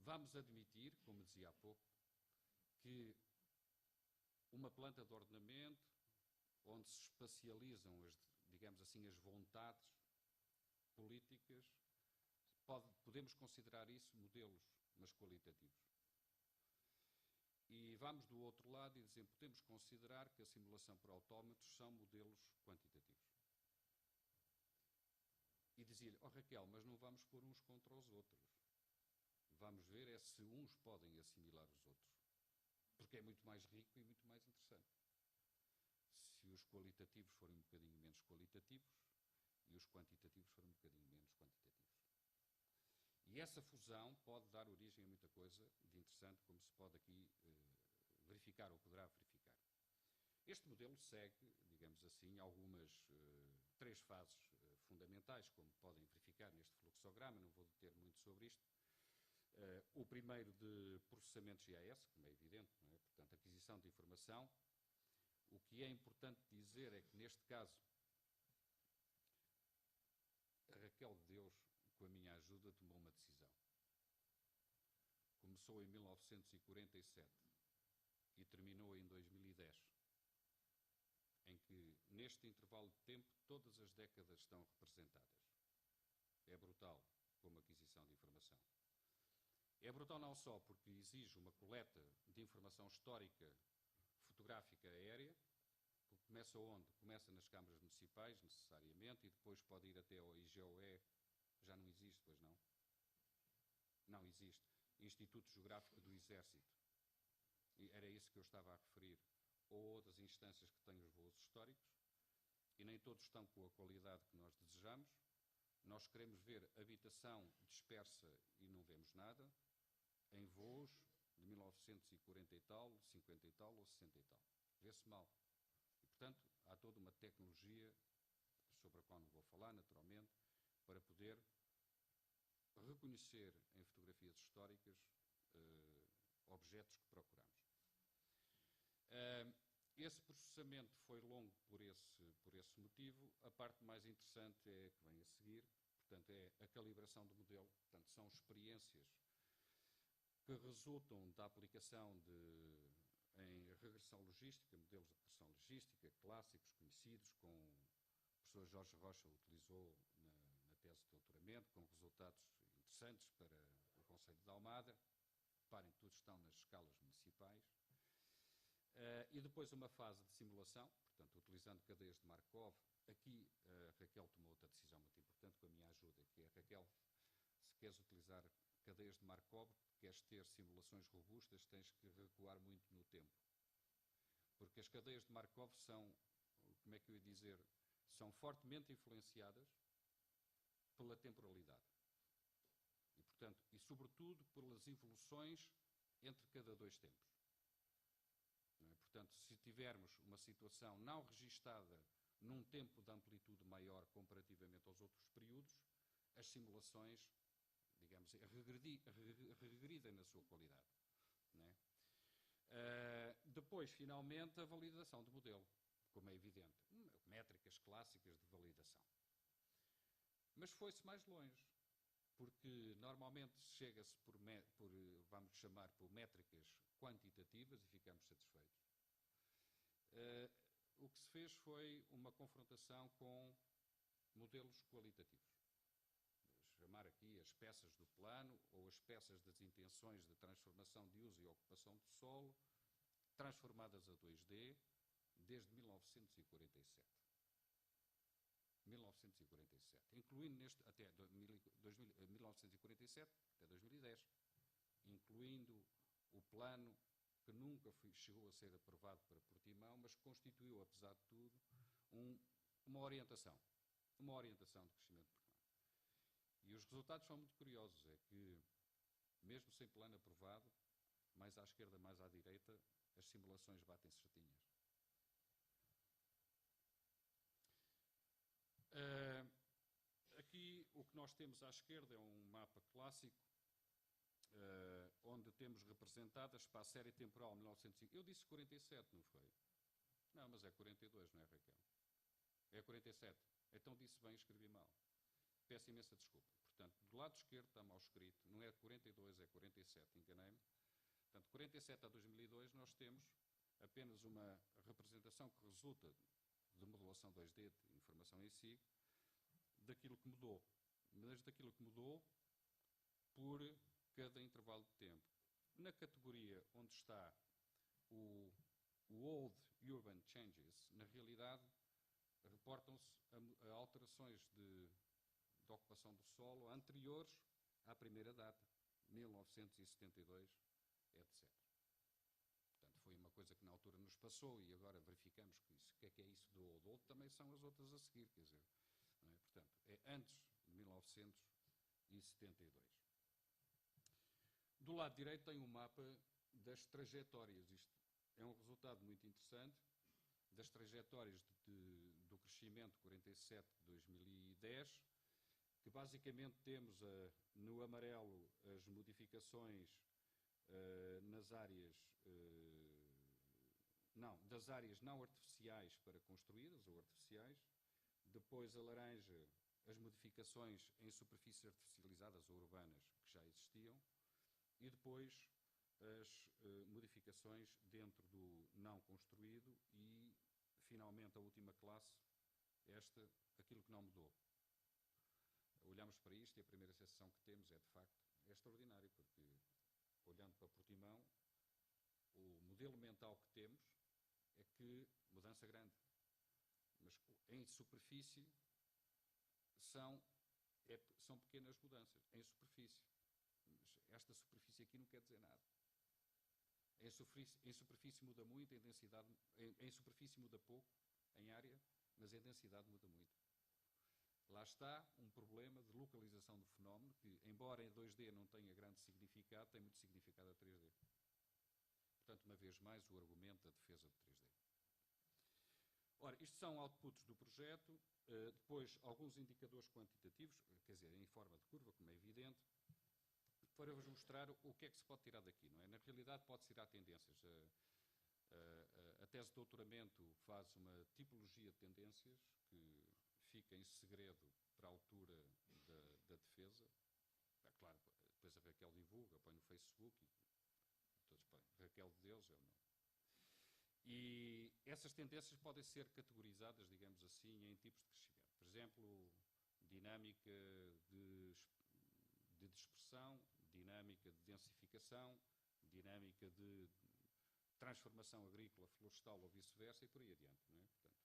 S2: Vamos admitir, como dizia há pouco, que uma planta de ordenamento, onde se espacializam, digamos assim, as vontades políticas, podemos considerar isso modelos, mas qualitativos. E vamos do outro lado e dizer, podemos considerar que a simulação por autómatos são modelos quantitativos. E dizia-lhe, Raquel, mas não vamos pôr uns contra os outros. Vamos ver é se uns podem assimilar os outros. Porque é muito mais rico e muito mais interessante. Se os qualitativos forem um bocadinho menos qualitativos e os quantitativos forem um bocadinho menos quantitativos. E essa fusão pode dar origem a muita coisa de interessante, como se pode aqui verificar ou poderá verificar. Este modelo segue, digamos assim, algumas três fases fundamentais, como podem verificar neste fluxograma, não vou deter muito sobre isto. O primeiro de processamento GIS, como é evidente, não é? Portanto, aquisição de informação. O que é importante dizer é que, neste caso, a Raquel de Deus, com a minha ajuda, tomou uma decisão. Começou em 1947 e terminou em 2010, em que, neste intervalo de tempo, todas as décadas estão representadas. É brutal como aquisição de informação. É brutal não só porque exige uma coleta de informação histórica, fotográfica aérea, que começa onde? Começa nas câmaras municipais, necessariamente, e depois pode ir até ao IGOE. Já não existe, pois não? Não existe. Instituto Geográfico do Exército. E era isso que eu estava a referir. Ou outras instâncias que têm os voos históricos, e nem todos estão com a qualidade que nós desejamos. Nós queremos ver habitação dispersa e não vemos nada, em voos de 1940 e tal, 50 e tal ou 60 e tal. Vê-se mal. E, portanto, há toda uma tecnologia, sobre a qual não vou falar, naturalmente, para poder reconhecer em fotografias históricas objetos que procuramos. Esse processamento foi longo por esse motivo. A parte mais interessante é a que vem a seguir, portanto, é a calibração do modelo. Portanto, são experiências que resultam da aplicação em regressão logística, modelos de regressão logística clássicos, conhecidos, com o professor Jorge Rocha utilizou na tese de doutoramento, com resultados interessantes para o Conselho de Almada. Reparem, todos estão nas escalas municipais. E depois uma fase de simulação, portanto, utilizando cadeias de Markov. Aqui a Raquel tomou outra decisão muito importante com a minha ajuda, que é, Raquel, se queres utilizar cadeias de Markov, queres ter simulações robustas, tens que recuar muito no tempo. Porque as cadeias de Markov são, como é que eu ia dizer, são fortemente influenciadas pela temporalidade. E, portanto, e sobretudo pelas evoluções entre cada dois tempos. Não é? Portanto, se tivermos uma situação não registada num tempo de amplitude maior comparativamente aos outros períodos, as simulações, digamos, regridem na sua qualidade. Não é? Depois, finalmente, a validação do modelo, como é evidente. Métricas clássicas de validação. Mas foi-se mais longe, porque normalmente chega-se vamos chamar, por métricas quantitativas e ficamos satisfeitos. O que se fez foi uma confrontação com modelos qualitativos. Chamar aqui as peças do plano ou as peças das intenções de transformação de uso e ocupação do solo, transformadas a 2D desde 1947. 1947, incluindo até 1947 até 2010, incluindo o plano que nunca chegou a ser aprovado para Portimão, mas constituiu, apesar de tudo, uma orientação de crescimento de Portimão. E os resultados são muito curiosos, é que, mesmo sem plano aprovado, mais à esquerda, mais à direita, as simulações batem certinhas. Aqui o que nós temos à esquerda é um mapa clássico, onde temos representadas para a série temporal 1905. Eu disse 47, não foi? Não, mas é 42, não é, Raquel? É 47. Então disse bem, escrevi mal. Peço imensa desculpa. Portanto, do lado esquerdo está mal escrito, não é 42, é 47, enganei-me. Portanto, 47 a 2002 nós temos apenas uma representação que resulta de modelação 2D, de informação em si, daquilo que mudou. Mas daquilo que mudou por cada intervalo de tempo. Na categoria onde está o Old Urban Changes, na realidade, reportam-se a alterações de ocupação do solo anteriores à primeira data, 1972, etc. Portanto, foi uma coisa que na altura nos passou e agora verificamos que isso, o que é isso do Old? Old também são as outras a seguir, quer dizer, não é? Portanto, é antes de 1972. Do lado direito tem um mapa das trajetórias. Isto é um resultado muito interessante das trajetórias do crescimento 47-2010, que basicamente temos no amarelo as modificações nas áreas das áreas não artificiais para construídas ou artificiais, depois a laranja as modificações em superfícies artificializadas ou urbanas que já existiam, e depois as modificações dentro do não construído e, finalmente, a última classe, aquilo que não mudou. Olhamos para isto e a primeira sensação que temos é, de facto, extraordinário, porque, olhando para Portimão, o modelo mental que temos é que mudança grande. Mas em superfície são pequenas mudanças, em superfície. Esta superfície aqui não quer dizer nada. Em superfície muda muito, em superfície muda pouco, em área, mas em densidade muda muito. Lá está um problema de localização do fenómeno, que, embora em 2D não tenha grande significado, tem muito significado a 3D. Portanto, uma vez mais, o argumento da defesa de 3D. Ora, isto são outputs do projeto, depois alguns indicadores quantitativos, quer dizer, em forma de curva, como é evidente, para vos mostrar o que é que se pode tirar daqui, não é? Na realidade, pode-se tirar tendências. A tese de doutoramento faz uma tipologia de tendências que fica em segredo para a altura da defesa. Claro, depois a Raquel divulga, põe no Facebook, e todos põem. Raquel de Deus, eu não. E essas tendências podem ser categorizadas, digamos assim, em tipos de crescimento. Por exemplo, dinâmica de dispersão, dinâmica de densificação, dinâmica de transformação agrícola, florestal ou vice-versa, e por aí adiante. Não é? Portanto,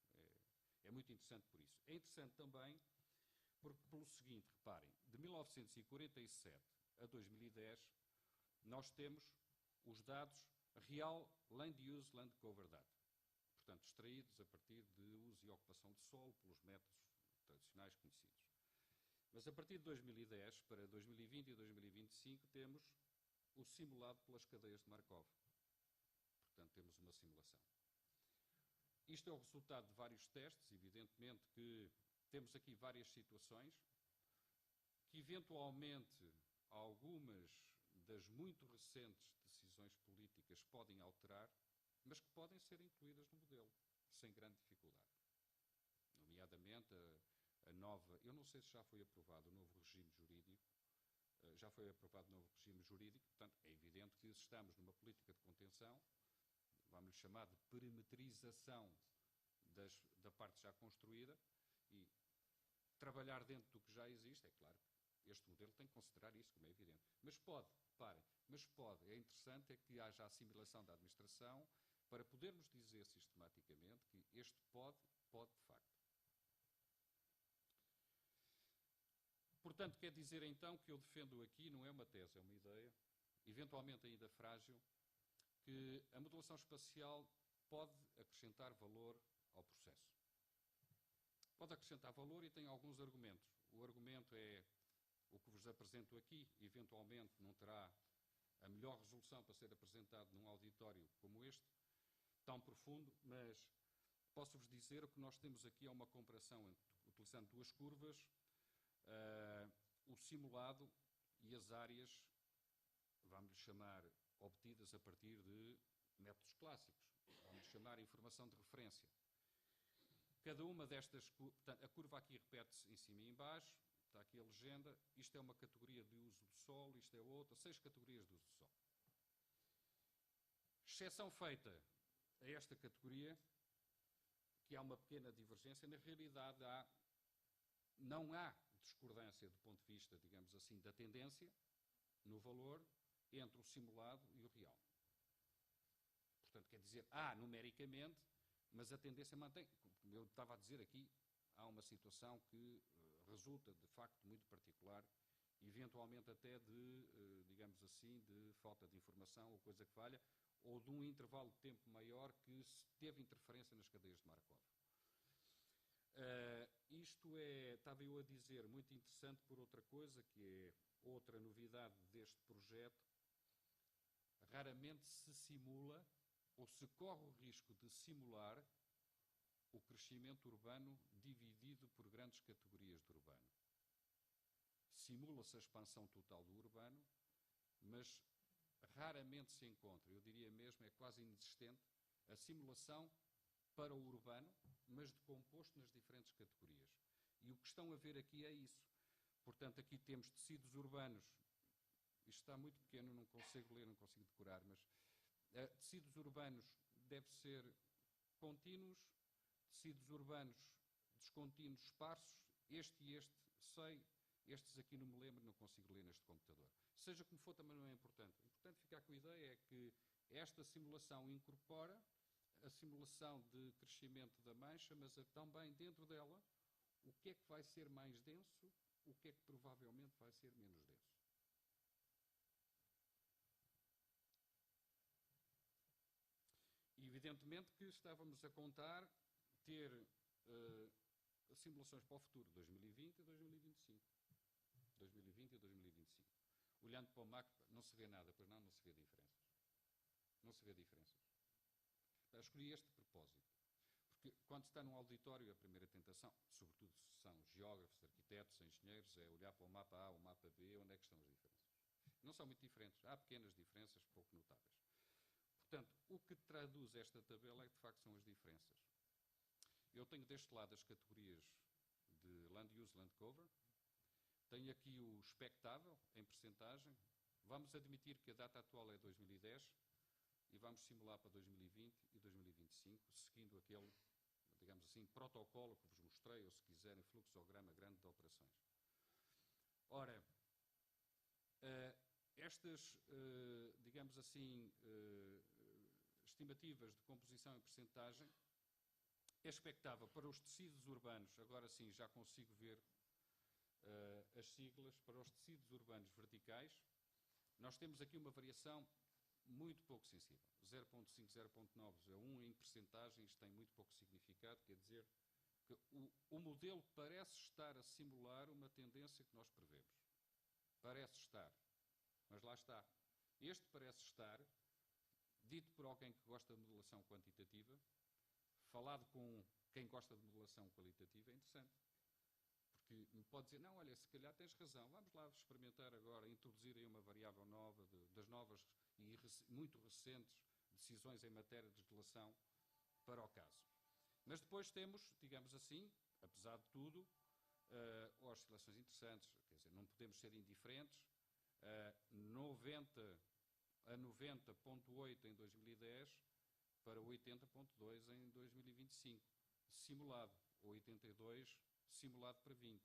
S2: é muito interessante por isso. É interessante também porque, pelo seguinte, reparem, de 1947 a 2010, nós temos os dados Real Land Use Land Cover Data, portanto, extraídos a partir de uso e ocupação de solo pelos métodos tradicionais conhecidos. Mas a partir de 2010 para 2020 e 2025 temos o simulado pelas cadeias de Markov. portanto temos uma simulação. Isto é o resultado de vários testes, evidentemente que temos aqui várias situações, que eventualmente algumas das muito recentes decisões políticas podem alterar, mas que podem ser incluídas no modelo, sem grande dificuldade. Nomeadamente a nova, eu não sei se já foi aprovado o novo regime jurídico, já foi aprovado o novo regime jurídico, portanto é evidente que se estamos numa política de contenção, vamos chamar de perimetrização da parte já construída, e trabalhar dentro do que já existe, é claro que este modelo tem que considerar isso, como é evidente. Mas pode, reparem, é interessante é que haja a assimilação da administração para podermos dizer sistematicamente que este pode de facto. Portanto, quer dizer então que eu defendo aqui, não é uma tese, é uma ideia, eventualmente ainda frágil, que a modelação espacial pode acrescentar valor ao processo. Pode acrescentar valor e tem alguns argumentos. O argumento é o que vos apresento aqui, eventualmente não terá a melhor resolução para ser apresentado num auditório como este, tão profundo, mas posso-vos dizer que nós temos aqui uma comparação, utilizando duas curvas, o simulado e as áreas, vamos chamar, obtidas a partir de métodos clássicos, vamos chamar informação de referência. Cada uma destas, portanto, a curva aqui repete-se em cima e em baixo, está aqui a legenda, isto é uma categoria de uso do solo, isto é outra, 6 categorias de uso do solo. Exceção feita a esta categoria, que há uma pequena divergência, na realidade não há discordância do ponto de vista, digamos assim, da tendência no valor entre o simulado e o real. Portanto, quer dizer, numericamente, mas a tendência mantém. Como eu estava a dizer aqui, há uma situação que resulta, de facto, muito particular, eventualmente até de, digamos assim, de falta de informação ou coisa que falha, ou de um intervalo de tempo maior que teve interferência nas cadeias de Markov. Isto é, estava eu a dizer, muito interessante por outra coisa, que é outra novidade deste projeto. Raramente se simula ou se corre o risco de simular o crescimento urbano dividido por grandes categorias de urbano. Simula-se a expansão total do urbano, mas raramente se encontra, eu diria mesmo, é quase inexistente, a simulação para o urbano, mas decomposto nas diferentes categorias. E o que estão a ver aqui é isso. Portanto, aqui temos tecidos urbanos, isto está muito pequeno, não consigo ler, não consigo decorar, mas tecidos urbanos devem ser contínuos, tecidos urbanos descontínuos esparsos, este e este sei, estes aqui não me lembro, não consigo ler neste computador. Seja como for, também não é importante. O importante ficar com a ideia é que esta simulação incorpora a simulação de crescimento da mancha, mas também dentro dela o que é que vai ser mais denso, o que é que provavelmente vai ser menos denso. E evidentemente que estávamos a contar ter simulações para o futuro, 2020 e 2025. 2020 e 2025. Olhando para o mapa, não se vê nada, pois não se vê diferenças. Não se vê diferenças. Eu escolhi este propósito, porque quando se está num auditório, a primeira tentação, sobretudo se são geógrafos, arquitetos, engenheiros, é olhar para o mapa A, o mapa B, onde é que estão as diferenças. Não são muito diferentes, há pequenas diferenças pouco notáveis. Portanto, o que traduz esta tabela é que, de facto, são as diferenças. Eu tenho deste lado as categorias de Land Use, Land Cover, tenho aqui o expectável em percentagem, vamos admitir que a data atual é 2010 e vamos simular para 2020 e 2025, seguindo aquele, digamos assim, protocolo que vos mostrei, ou se quiserem, fluxograma grande de operações. Ora, estas, digamos assim, estimativas de composição em percentagem, é expectável para os tecidos urbanos, agora sim já consigo ver as siglas, para os tecidos urbanos verticais, nós temos aqui uma variação muito pouco sensível. 0.5, 0.9 é 1 em percentagem, isto tem muito pouco significado, quer dizer que o modelo parece estar a simular uma tendência que nós prevemos. Parece estar, mas lá está. Este parece estar dito por alguém que gosta de modelação quantitativa, falado com quem gosta de modelação qualitativa, é interessante. Porque me pode dizer, não, olha, se calhar tens razão, vamos lá experimentar agora, introduzir aí uma variável nova, das novas e muito recentes decisões em matéria de legislação para o caso. Mas depois temos, digamos assim, apesar de tudo, oscilações interessantes, quer dizer, não podemos ser indiferentes, 90 a 90,8 em 2010 para 80,2 em 2025, simulado, 82 simulado para 20.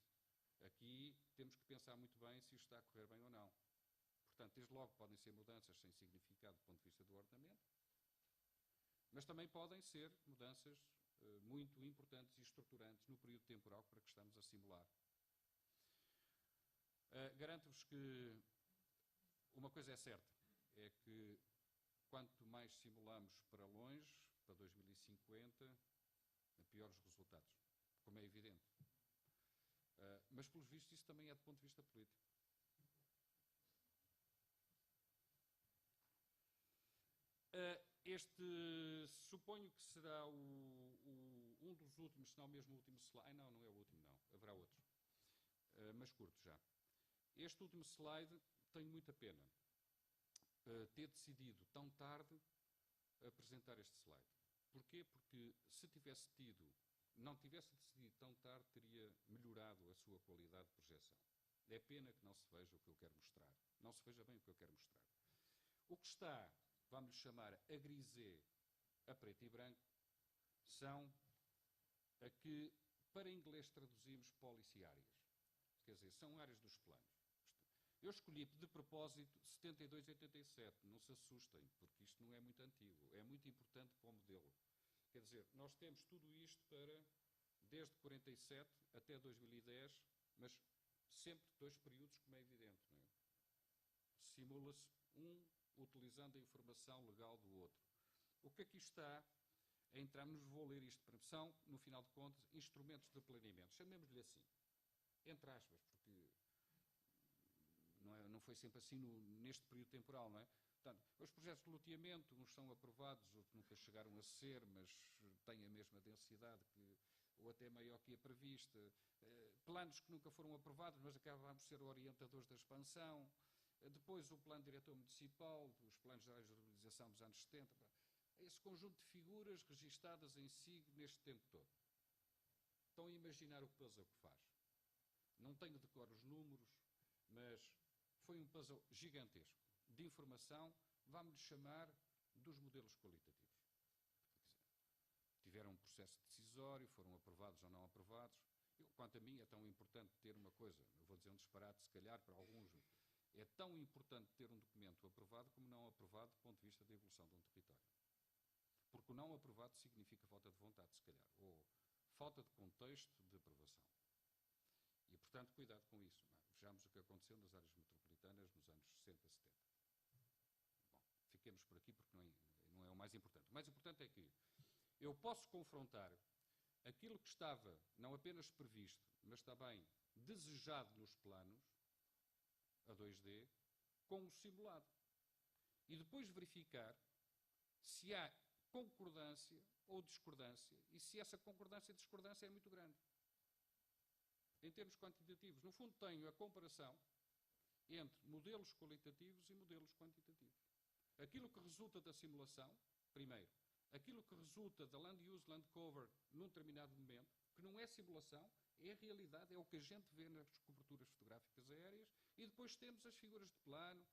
S2: Aqui temos que pensar muito bem se isto está a correr bem ou não. Portanto, desde logo podem ser mudanças sem significado do ponto de vista do ordenamento, mas também podem ser mudanças muito importantes e estruturantes no período temporal para que estamos a simular. Garanto-vos que uma coisa é certa, é que quanto mais simulamos para longe, para 2050, piores resultados, como é evidente. Mas, pelos vistos, isso também é do ponto de vista político. Este, suponho que será um dos últimos, se não mesmo o último slide. Não, não é o último, não. Haverá outros. Mas curto já. Este último slide, tenho muita pena ter decidido tão tarde apresentar este slide. Porquê? Porque se tivesse não tivesse decidido tão tarde, teria melhorado a sua qualidade de projeção. É pena que não se veja o que eu quero mostrar. Não se veja bem o que eu quero mostrar. O que está, vamos chamar, a grisê, a preto e branco, são a que, para inglês, traduzimos policy areas. Quer dizer, são áreas dos planos. Eu escolhi, de propósito, 72 e 87. Não se assustem, porque isto não é muito antigo. É muito importante para o modelo. Quer dizer, nós temos tudo isto para, desde 47 até 2010, mas sempre 2 períodos, como é evidente. Não é? Simula-se um utilizando a informação legal do outro. O que aqui está a entrarmos, vou ler isto para são, no final de contas, instrumentos de planeamento. Chamemos-lhe assim, entre aspas, porque não foi sempre assim neste período temporal, não é? Portanto, os projetos de loteamento, uns são aprovados, outros nunca chegaram a ser, mas têm a mesma densidade ou até maior que a prevista. Planos que nunca foram aprovados, mas acabaram por ser orientadores da expansão. Depois o plano diretor municipal, os planos gerais de urbanização dos anos 70. Esse conjunto de figuras registadas em si neste tempo todo. Estão a imaginar o puzzle que faz. Não tenho de cor os números, mas foi um puzzle gigantesco de informação, vamos-lhe chamar, dos modelos qualitativos. Tiveram um processo decisório, foram aprovados ou não aprovados. Quanto a mim, é tão importante ter uma coisa, eu vou dizer um disparate, se calhar, para alguns, é tão importante ter um documento aprovado como não aprovado do ponto de vista da evolução de um território. Porque o não aprovado significa falta de vontade, se calhar, ou falta de contexto de aprovação. E, portanto, cuidado com isso. Vejamos o que aconteceu nas áreas metropolitanas nos anos 60, 70. Bom, fiquemos por aqui porque não é o mais importante. O mais importante é que eu posso confrontar aquilo que estava não apenas previsto, mas também desejado nos planos, a 2D, com o simulado. E depois verificar se há concordância ou discordância e se essa concordância e discordância é muito grande. Em termos quantitativos, no fundo tenho a comparação entre modelos qualitativos e modelos quantitativos. Aquilo que resulta da simulação, primeiro, aquilo que resulta da land use, land cover num determinado momento, que não é simulação, é a realidade, é o que a gente vê nas coberturas fotográficas aéreas, e depois temos as figuras de plano,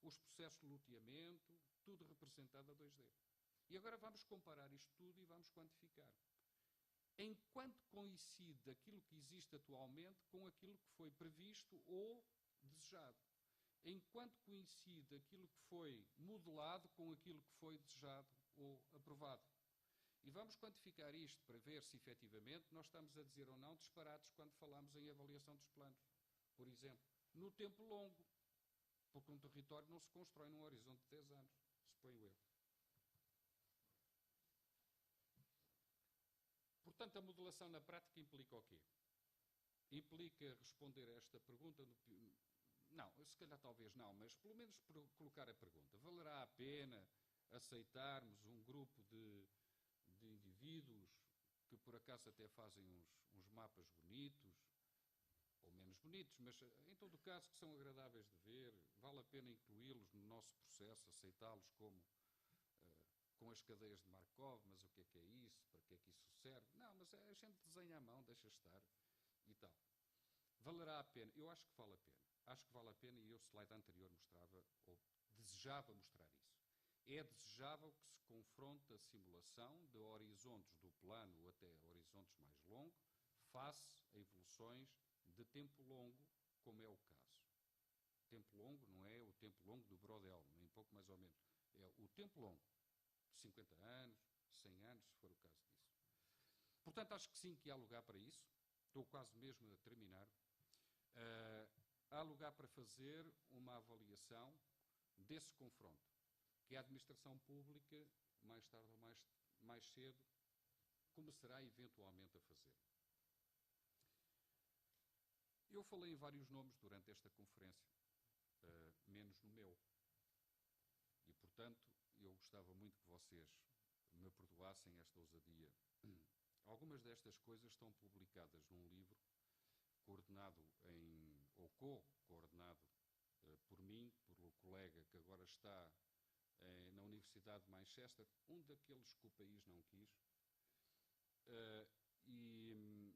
S2: os processos de loteamento, tudo representado a 2D. E agora vamos comparar isto tudo e vamos quantificar. Enquanto coincide aquilo que existe atualmente com aquilo que foi previsto ou desejado. Enquanto coincide aquilo que foi modelado com aquilo que foi desejado ou aprovado. E vamos quantificar isto para ver se efetivamente nós estamos a dizer ou não disparates quando falamos em avaliação dos planos. Por exemplo, no tempo longo, porque um território não se constrói num horizonte de 10 anos, suponho eu. Portanto, a modelação na prática implica o quê? Implica responder a esta pergunta? Não, se calhar talvez não, mas pelo menos colocar a pergunta. Valerá a pena aceitarmos um grupo de indivíduos que por acaso até fazem uns mapas bonitos, ou menos bonitos, mas em todo o caso que são agradáveis de ver, vale a pena incluí-los no nosso processo, aceitá-los como com as cadeias de Markov, mas o que é isso, para que é que isso serve? Não, mas a gente desenha à mão, deixa estar e tal. Valerá a pena? Eu acho que vale a pena. Acho que vale a pena e eu, slide anterior, mostrava, ou desejava mostrar isso. É desejável que se confronte a simulação de horizontes do plano até horizontes mais longos, face a evoluções de tempo longo, como é o caso. Tempo longo não é o tempo longo do Brodel, nem pouco mais ou menos. É o tempo longo, 50 anos, 100 anos, se for o caso disso. Portanto, acho que sim, que há lugar para isso. Estou quase mesmo a terminar. Há lugar para fazer uma avaliação desse confronto, que a administração pública, mais tarde ou mais cedo, começará eventualmente a fazer. Eu falei em vários nomes durante esta conferência, menos no meu. E, portanto, eu gostava muito que vocês me perdoassem esta ousadia. Algumas destas coisas estão publicadas num livro coordenado ou co-coordenado por mim, por um colega que agora está na Universidade de Manchester, um daqueles que o país não quis, e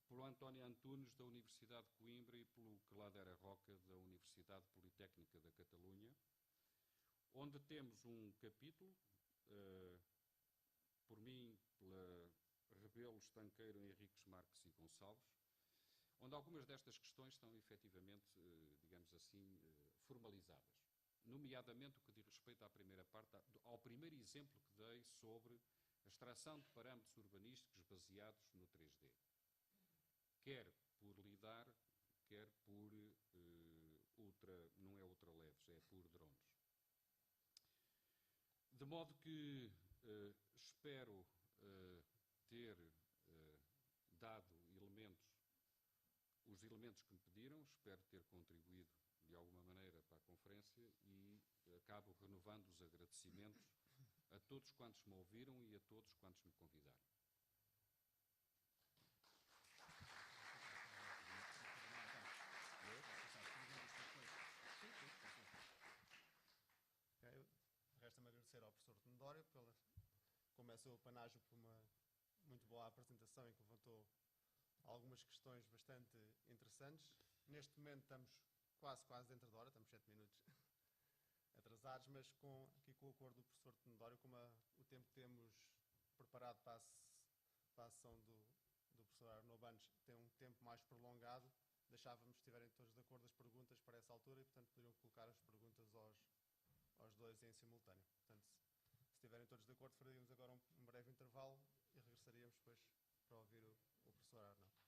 S2: pelo António Antunes, da Universidade de Coimbra, e pelo Cladera Roca, da Universidade Politécnica da Catalunha, onde temos um capítulo, por mim, pela Rebelo, Estanqueiro, Henriques Marques e Gonçalves, onde algumas destas questões estão efetivamente, digamos assim, formalizadas. Nomeadamente o que diz respeito à primeira parte, ao primeiro exemplo que dei sobre a extração de parâmetros urbanísticos baseados no 3D. Quer por LIDAR, quer por não é ultraleves, é por drones. De modo que espero ter dado os elementos que me pediram, espero ter contribuído de alguma maneira para a conferência e acabo renovando os agradecimentos a todos quantos me ouviram e a todos quantos me convidaram.
S1: Resta-me agradecer ao professor Tenório como é seu panágio por uma muito boa apresentação em que levantou algumas questões bastante interessantes. Neste momento estamos quase dentro da hora, estamos 7 minutos atrasados, mas aqui com o acordo do professor Tenório, como o tempo que temos preparado para a sessão do professor Arnaud Bandes tem um tempo mais prolongado, deixávamos, se estiverem todos de acordo, as perguntas para essa altura e, portanto, poderiam colocar as perguntas aos dois em simultâneo. Portanto, se estiverem todos de acordo, faríamos agora um breve intervalo e regressaríamos depois para ouvir o professor Arnaud.